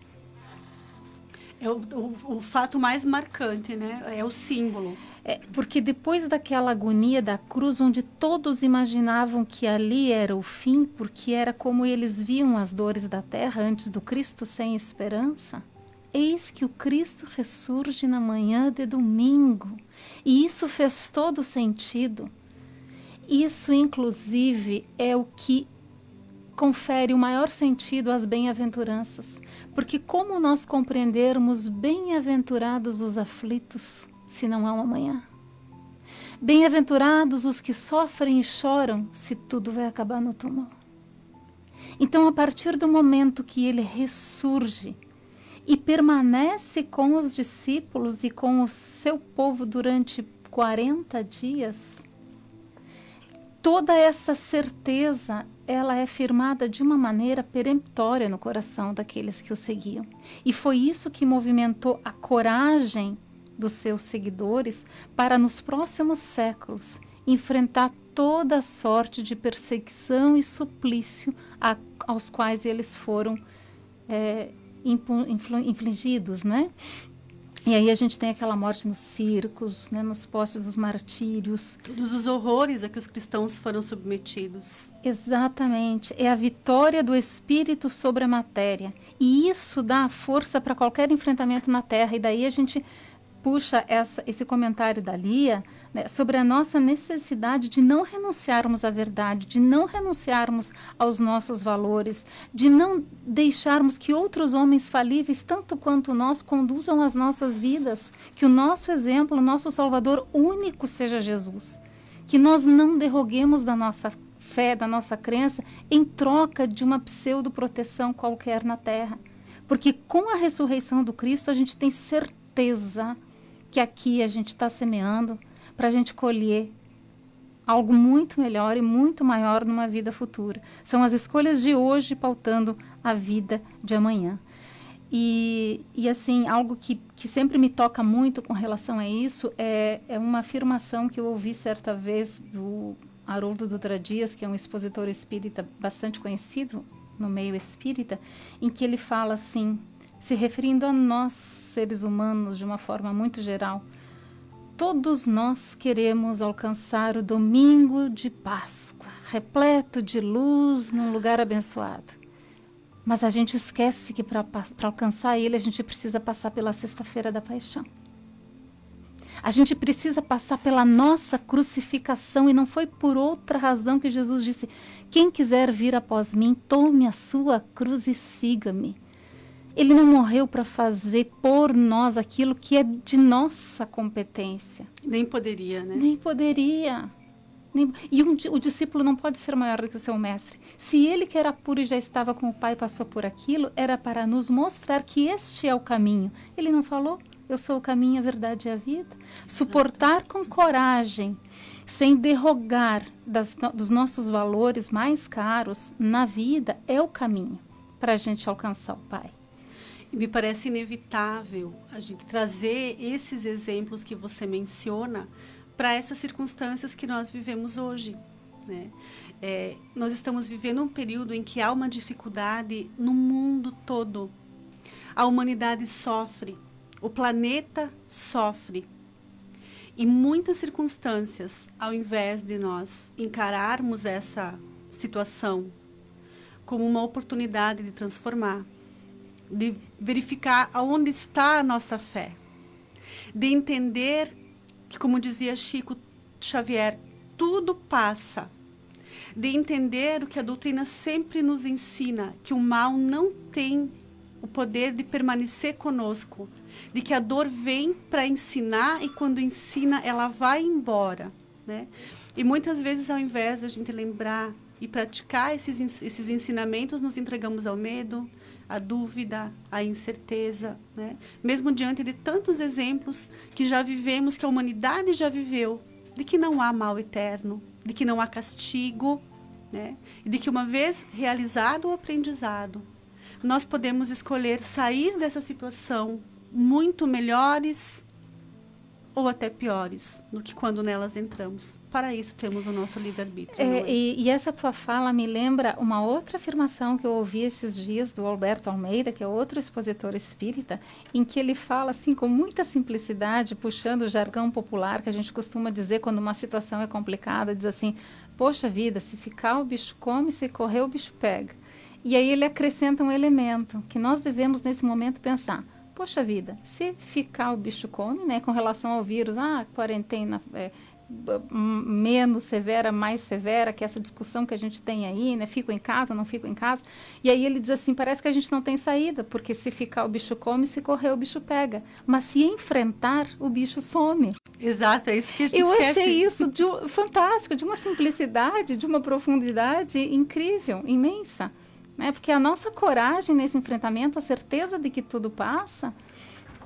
É o fato mais marcante, né? É o símbolo. Porque depois daquela agonia da cruz, onde todos imaginavam que ali era o fim, porque era como eles viam as dores da terra antes do Cristo sem esperança, eis que o Cristo ressurge na manhã de domingo. E isso fez todo sentido. Isso, inclusive, é o que confere o maior sentido às bem-aventuranças. Porque como nós compreendermos bem-aventurados os aflitos, se não há um amanhã? Bem-aventurados os que sofrem e choram, se tudo vai acabar no túmulo. Então, a partir do momento que ele ressurge e permanece com os discípulos e com o seu povo durante 40 dias, toda essa certeza, ela é firmada de uma maneira peremptória no coração daqueles que o seguiam. E foi isso que movimentou a coragem dos seus seguidores para, nos próximos séculos, enfrentar toda a sorte de perseguição e suplício aos quais eles foram infligidos, né? E aí a gente tem aquela morte nos circos, né, nos postes dos martírios. Todos os horrores a que os cristãos foram submetidos. Exatamente. É a vitória do espírito sobre a matéria. E isso dá força para qualquer enfrentamento na Terra. E daí a gente puxa esse comentário da Lia, né, sobre a nossa necessidade de não renunciarmos à verdade, de não renunciarmos aos nossos valores, de não deixarmos que outros homens falíveis, tanto quanto nós, conduzam as nossas vidas, que o nosso exemplo, o nosso Salvador único seja Jesus, que nós não derroguemos da nossa fé, da nossa crença, em troca de uma pseudo-proteção qualquer na terra. Porque com a ressurreição do Cristo, a gente tem certeza que aqui a gente está semeando para a gente colher algo muito melhor e muito maior numa vida futura. São as escolhas de hoje pautando a vida de amanhã. E assim, algo que sempre me toca muito com relação a isso é uma afirmação que eu ouvi certa vez do Haroldo Dutra Dias, que é um expositor espírita bastante conhecido no meio espírita, em que ele fala assim, se referindo a nós, seres humanos, de uma forma muito geral: todos nós queremos alcançar o domingo de Páscoa, repleto de luz, num lugar abençoado. Mas a gente esquece que para alcançar ele, a gente precisa passar pela sexta-feira da paixão. A gente precisa passar pela nossa crucificação, e não foi por outra razão que Jesus disse: quem quiser vir após mim, tome a sua cruz e siga-me. Ele não morreu para fazer por nós aquilo que é de nossa competência. Nem poderia, né? Nem poderia. E o discípulo não pode ser maior do que o seu mestre. Se ele, que era puro e já estava com o Pai, passou por aquilo, era para nos mostrar que este é o caminho. Ele não falou: eu sou o caminho, a verdade e a vida? Suportar com coragem, sem derrogar dos nossos valores mais caros na vida, é o caminho para a gente alcançar o Pai. Me parece inevitável a gente trazer esses exemplos que você menciona para essas circunstâncias que nós vivemos hoje. né? Nós estamos vivendo um período em que há uma dificuldade no mundo todo. A humanidade sofre, o planeta sofre. E muitas circunstâncias, ao invés de nós encararmos essa situação como uma oportunidade de transformar, de verificar aonde está a nossa fé, de entender que, como dizia Chico Xavier, tudo passa, de entender o que a doutrina sempre nos ensina, que o mal não tem o poder de permanecer conosco, de que a dor vem para ensinar e quando ensina ela vai embora, né? E muitas vezes, ao invés de a gente lembrar e praticar esses ensinamentos, nos entregamos ao medo, à dúvida, à incerteza, né? Mesmo diante de tantos exemplos que já vivemos, que a humanidade já viveu, de que não há mal eterno, de que não há castigo, né? E de que uma vez realizado o aprendizado, nós podemos escolher sair dessa situação muito melhores ou até piores do que quando nelas entramos. Para isso temos o nosso livre-arbítrio. E essa tua fala me lembra uma outra afirmação que eu ouvi esses dias do Alberto Almeida, que é outro expositor espírita, em que ele fala assim com muita simplicidade, puxando o jargão popular que a gente costuma dizer quando uma situação é complicada, diz assim: poxa vida, se ficar o bicho come, se correr o bicho pega. E aí ele acrescenta um elemento que nós devemos nesse momento pensar: poxa vida, se ficar o bicho come, né, com relação ao vírus, quarentena menos severa, mais severa, que é essa discussão que a gente tem aí, né, fico em casa, não fico em casa. E aí ele diz assim, parece que a gente não tem saída, porque se ficar o bicho come, se correr o bicho pega. Mas se enfrentar, o bicho some. Exato, é isso que a gente Eu esquece. achei isso fantástico, de uma simplicidade, de uma profundidade incrível, imensa. Né? Porque a nossa coragem nesse enfrentamento, a certeza de que tudo passa,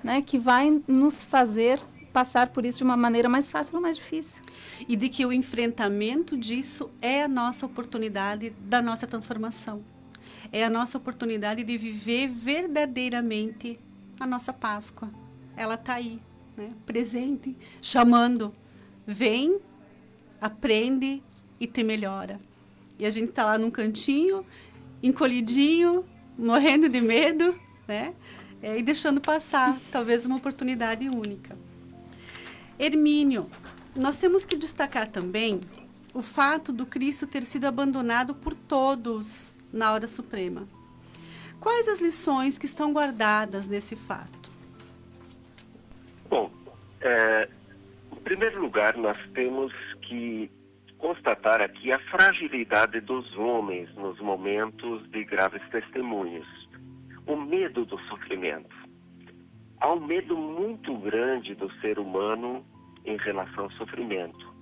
né? Que vai nos fazer passar por isso de uma maneira mais fácil ou mais difícil. E de que o enfrentamento disso é a nossa oportunidade da nossa transformação. É a nossa oportunidade de viver verdadeiramente a nossa Páscoa. Ela está aí, né? Presente, chamando. Vem, aprende e te melhora. E a gente está lá num cantinho, encolhidinho, morrendo de medo, né? E deixando passar, talvez, uma oportunidade única. Hermínio, nós temos que destacar também o fato do Cristo ter sido abandonado por todos na hora suprema. Quais as lições que estão guardadas nesse fato? Bom, em primeiro lugar, nós temos que constatar aqui a fragilidade dos homens nos momentos de graves testemunhos. O medo do sofrimento. Há um medo muito grande do ser humano em relação ao sofrimento.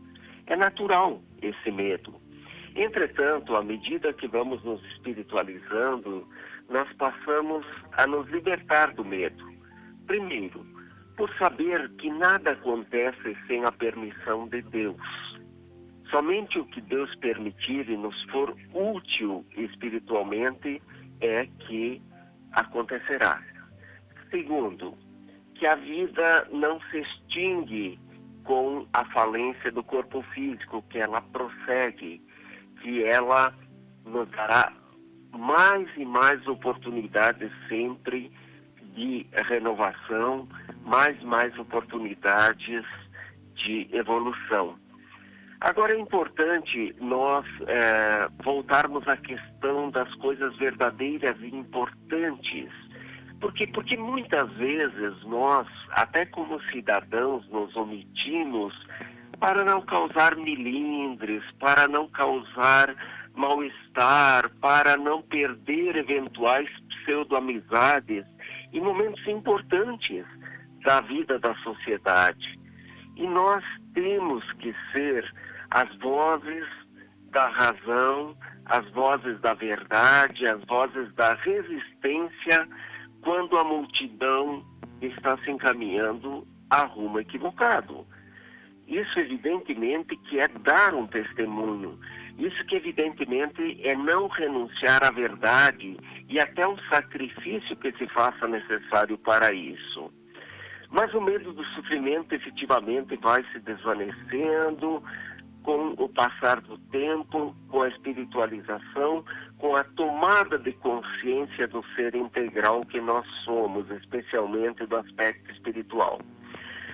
É natural esse medo. Entretanto, à medida que vamos nos espiritualizando, nós passamos a nos libertar do medo. Primeiro, por saber que nada acontece sem a permissão de Deus. Somente o que Deus permitir e nos for útil espiritualmente é que acontecerá. Segundo, que a vida não se extingue com a falência do corpo físico, que ela prossegue, que ela nos dará mais e mais oportunidades sempre de renovação, mais oportunidades de evolução. Agora é importante nós voltarmos à questão das coisas verdadeiras e importantes. Porque muitas vezes nós, até como cidadãos, nos omitimos para não causar milindres, para não causar mal-estar, para não perder eventuais pseudo-amizades em momentos importantes da vida da sociedade. E nós temos que ser as vozes da razão, as vozes da verdade, as vozes da resistência quando a multidão está se encaminhando a rumo equivocado. Isso evidentemente que é dar um testemunho. Isso que evidentemente é não renunciar à verdade e até um sacrifício que se faça necessário para isso. Mas o medo do sofrimento efetivamente vai se desvanecendo com o passar do tempo, com a espiritualização, com a tomada de consciência do ser integral que nós somos, especialmente do aspecto espiritual.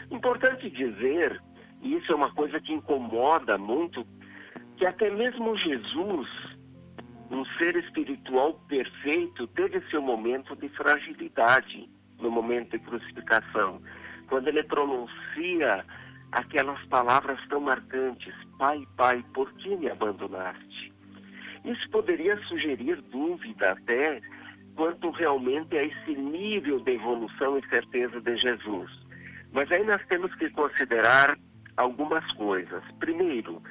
Importante dizer, e isso é uma coisa que incomoda muito, que até mesmo Jesus, um ser espiritual perfeito, teve seu momento de fragilidade no momento de crucificação, quando ele pronuncia aquelas palavras tão marcantes: Pai, Pai, por que me abandonaste? Isso poderia sugerir dúvida até quanto realmente a esse nível de evolução e certeza de Jesus. Mas aí nós temos que considerar algumas coisas. Primeiro,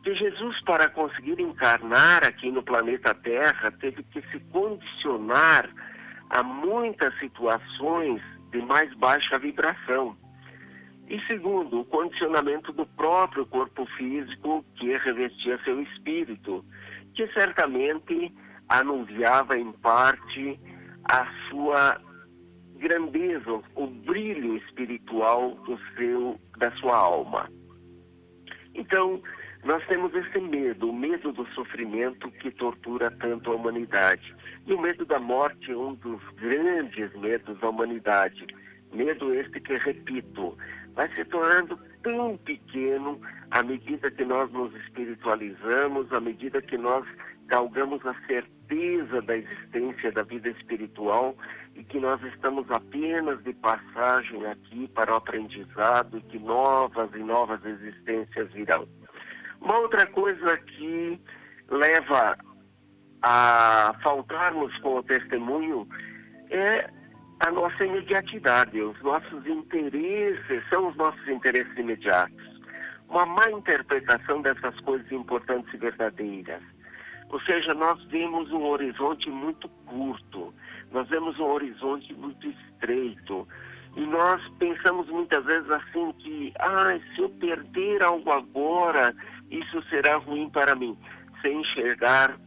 que Jesus, para conseguir encarnar aqui no planeta Terra, teve que se condicionar a muitas situações de mais baixa vibração. E segundo, o condicionamento do próprio corpo físico que revestia seu espírito, que certamente anunciava em parte a sua grandeza, o brilho espiritual da sua alma. Então, nós temos esse medo, o medo do sofrimento que tortura tanto a humanidade. E o medo da morte é um dos grandes medos da humanidade. Medo este que, repito, vai se tornando tão pequeno à medida que nós nos espiritualizamos, à medida que nós galgamos a certeza da existência da vida espiritual e que nós estamos apenas de passagem aqui para o aprendizado e que novas e novas existências virão. Uma outra coisa que leva a faltarmos com o testemunho é a nossa imediatidade. Os nossos interesses são os nossos interesses imediatos. Uma má interpretação dessas coisas importantes e verdadeiras. Ou seja, nós vemos um horizonte muito curto, nós vemos um horizonte muito estreito. E nós pensamos muitas vezes assim que, se eu perder algo agora, isso será ruim para mim, sem enxergar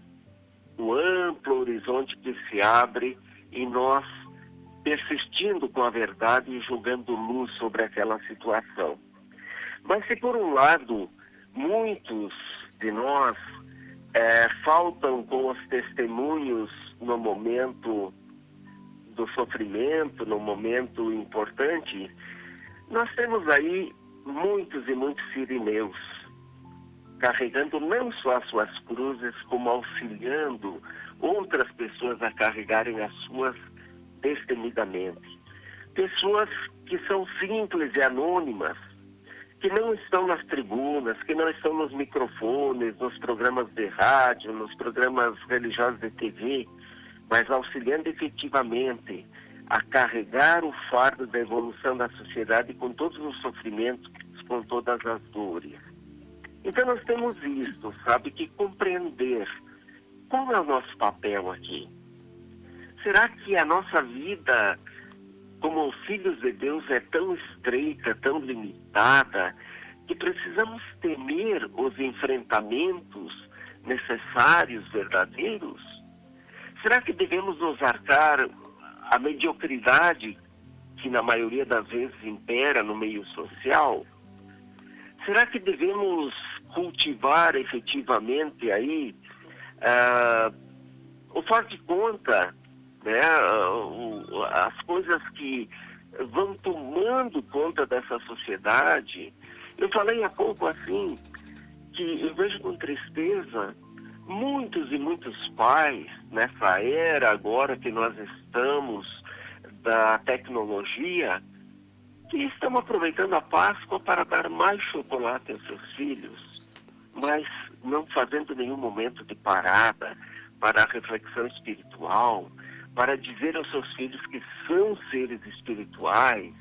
o amplo horizonte que se abre e nós persistindo com a verdade e jogando luz sobre aquela situação. Mas se por um lado, muitos de nós faltam com os testemunhos no momento do sofrimento, no momento importante, nós temos aí muitos e muitos sirineus, carregando não só as suas cruzes, como auxiliando outras pessoas a carregarem as suas destemidamente. Pessoas que são simples e anônimas, que não estão nas tribunas, que não estão nos microfones, nos programas de rádio, nos programas religiosos de TV, mas auxiliando efetivamente a carregar o fardo da evolução da sociedade com todos os sofrimentos, com todas as dores. Então nós temos isso, sabe, que compreender qual é o nosso papel aqui. Será que a nossa vida como filhos de Deus é tão estreita, tão limitada, que precisamos temer os enfrentamentos necessários, verdadeiros? Será que devemos nos arcar a mediocridade que na maioria das vezes impera no meio social? Será que devemos cultivar efetivamente aí o faz de conta, né, as coisas que vão tomando conta dessa sociedade? Eu falei há pouco assim, que eu vejo com tristeza muitos e muitos pais, nessa era agora que nós estamos da tecnologia, que estão aproveitando a Páscoa para dar mais chocolate aos seus filhos, mas não fazendo nenhum momento de parada para a reflexão espiritual, para dizer aos seus filhos que são seres espirituais,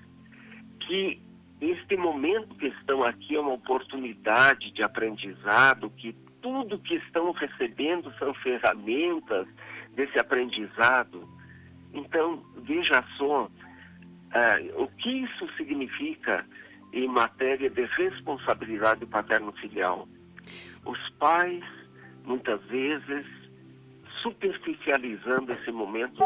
que este momento que estão aqui é uma oportunidade de aprendizado, que tudo que estão recebendo são ferramentas desse aprendizado. Então, veja só o que isso significa em matéria de responsabilidade paterno-filial. Os pais, muitas vezes, superficializando esse momento.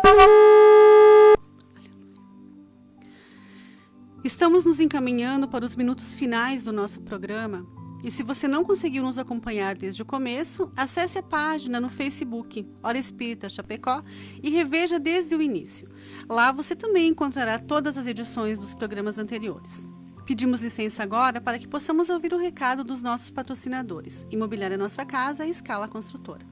Estamos nos encaminhando para os minutos finais do nosso programa E se você não conseguiu nos acompanhar desde o começo, acesse a página no Facebook, Hora Espírita Chapecó, e reveja desde o início. Lá você também encontrará todas as edições dos programas anteriores. Pedimos licença agora para que possamos ouvir o recado dos nossos patrocinadores, Imobiliária Nossa Casa e Scala Construtora.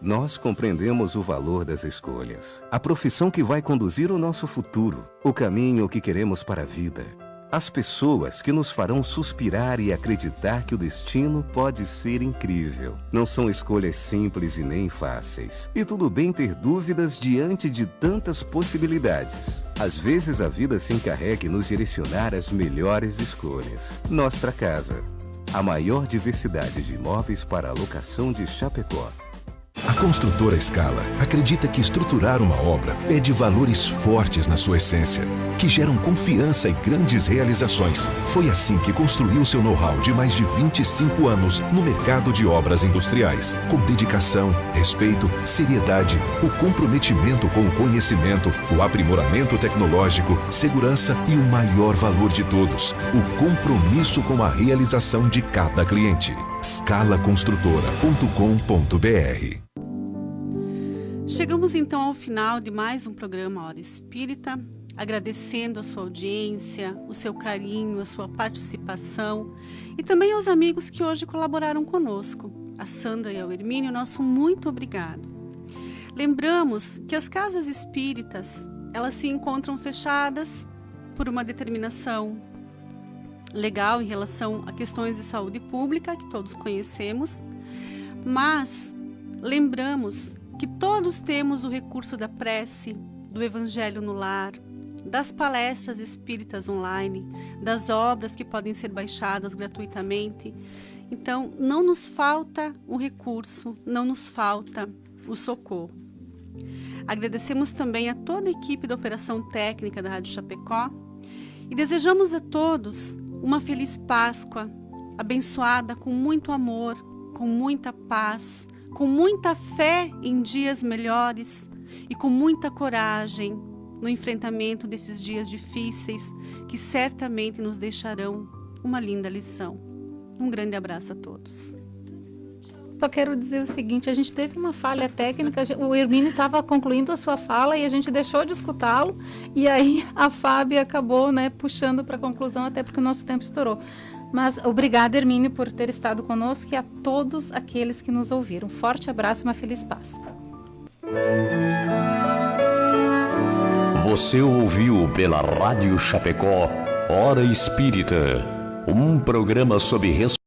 Nós compreendemos o valor das escolhas, a profissão que vai conduzir o nosso futuro, o caminho que queremos para a vida. As pessoas que nos farão suspirar e acreditar que o destino pode ser incrível. Não são escolhas simples e nem fáceis. E tudo bem ter dúvidas diante de tantas possibilidades. Às vezes a vida se encarrega em nos direcionar às melhores escolhas. Nostra Casa, a maior diversidade de imóveis para alocação de Chapecó. A construtora Scala acredita que estruturar uma obra pede valores fortes na sua essência, que geram confiança e grandes realizações. Foi assim que construiu seu know-how de mais de 25 anos no mercado de obras industriais. Com dedicação, respeito, seriedade, o comprometimento com o conhecimento, o aprimoramento tecnológico, segurança e o maior valor de todos, o compromisso com a realização de cada cliente. scalaconstrutora.com.br. Chegamos então ao final de mais um programa Hora Espírita, agradecendo a sua audiência, o seu carinho, a sua participação e também aos amigos que hoje colaboraram conosco. A Sandra e ao Hermínio, nosso muito obrigado. Lembramos que as casas espíritas, elas se encontram fechadas por uma determinação legal em relação a questões de saúde pública, que todos conhecemos, mas lembramos que todos temos o recurso da prece, do Evangelho no Lar, das palestras espíritas online, das obras que podem ser baixadas gratuitamente. Então, não nos falta o recurso, não nos falta o socorro. Agradecemos também a toda a equipe da Operação Técnica da Rádio Chapecó e desejamos a todos uma feliz Páscoa, abençoada com muito amor, com muita paz, com muita fé em dias melhores e com muita coragem no enfrentamento desses dias difíceis que certamente nos deixarão uma linda lição. Um grande abraço a todos. Só quero dizer o seguinte, a gente teve uma falha técnica, o Hermínio estava concluindo a sua fala e a gente deixou de escutá-lo e aí a Fábio acabou, puxando para a conclusão, até porque o nosso tempo estourou. Mas obrigada, Hermínio, por ter estado conosco e a todos aqueles que nos ouviram. Um forte abraço e uma feliz Páscoa. Você ouviu pela Rádio Chapecó Hora Espírita, um programa sob responsabilidade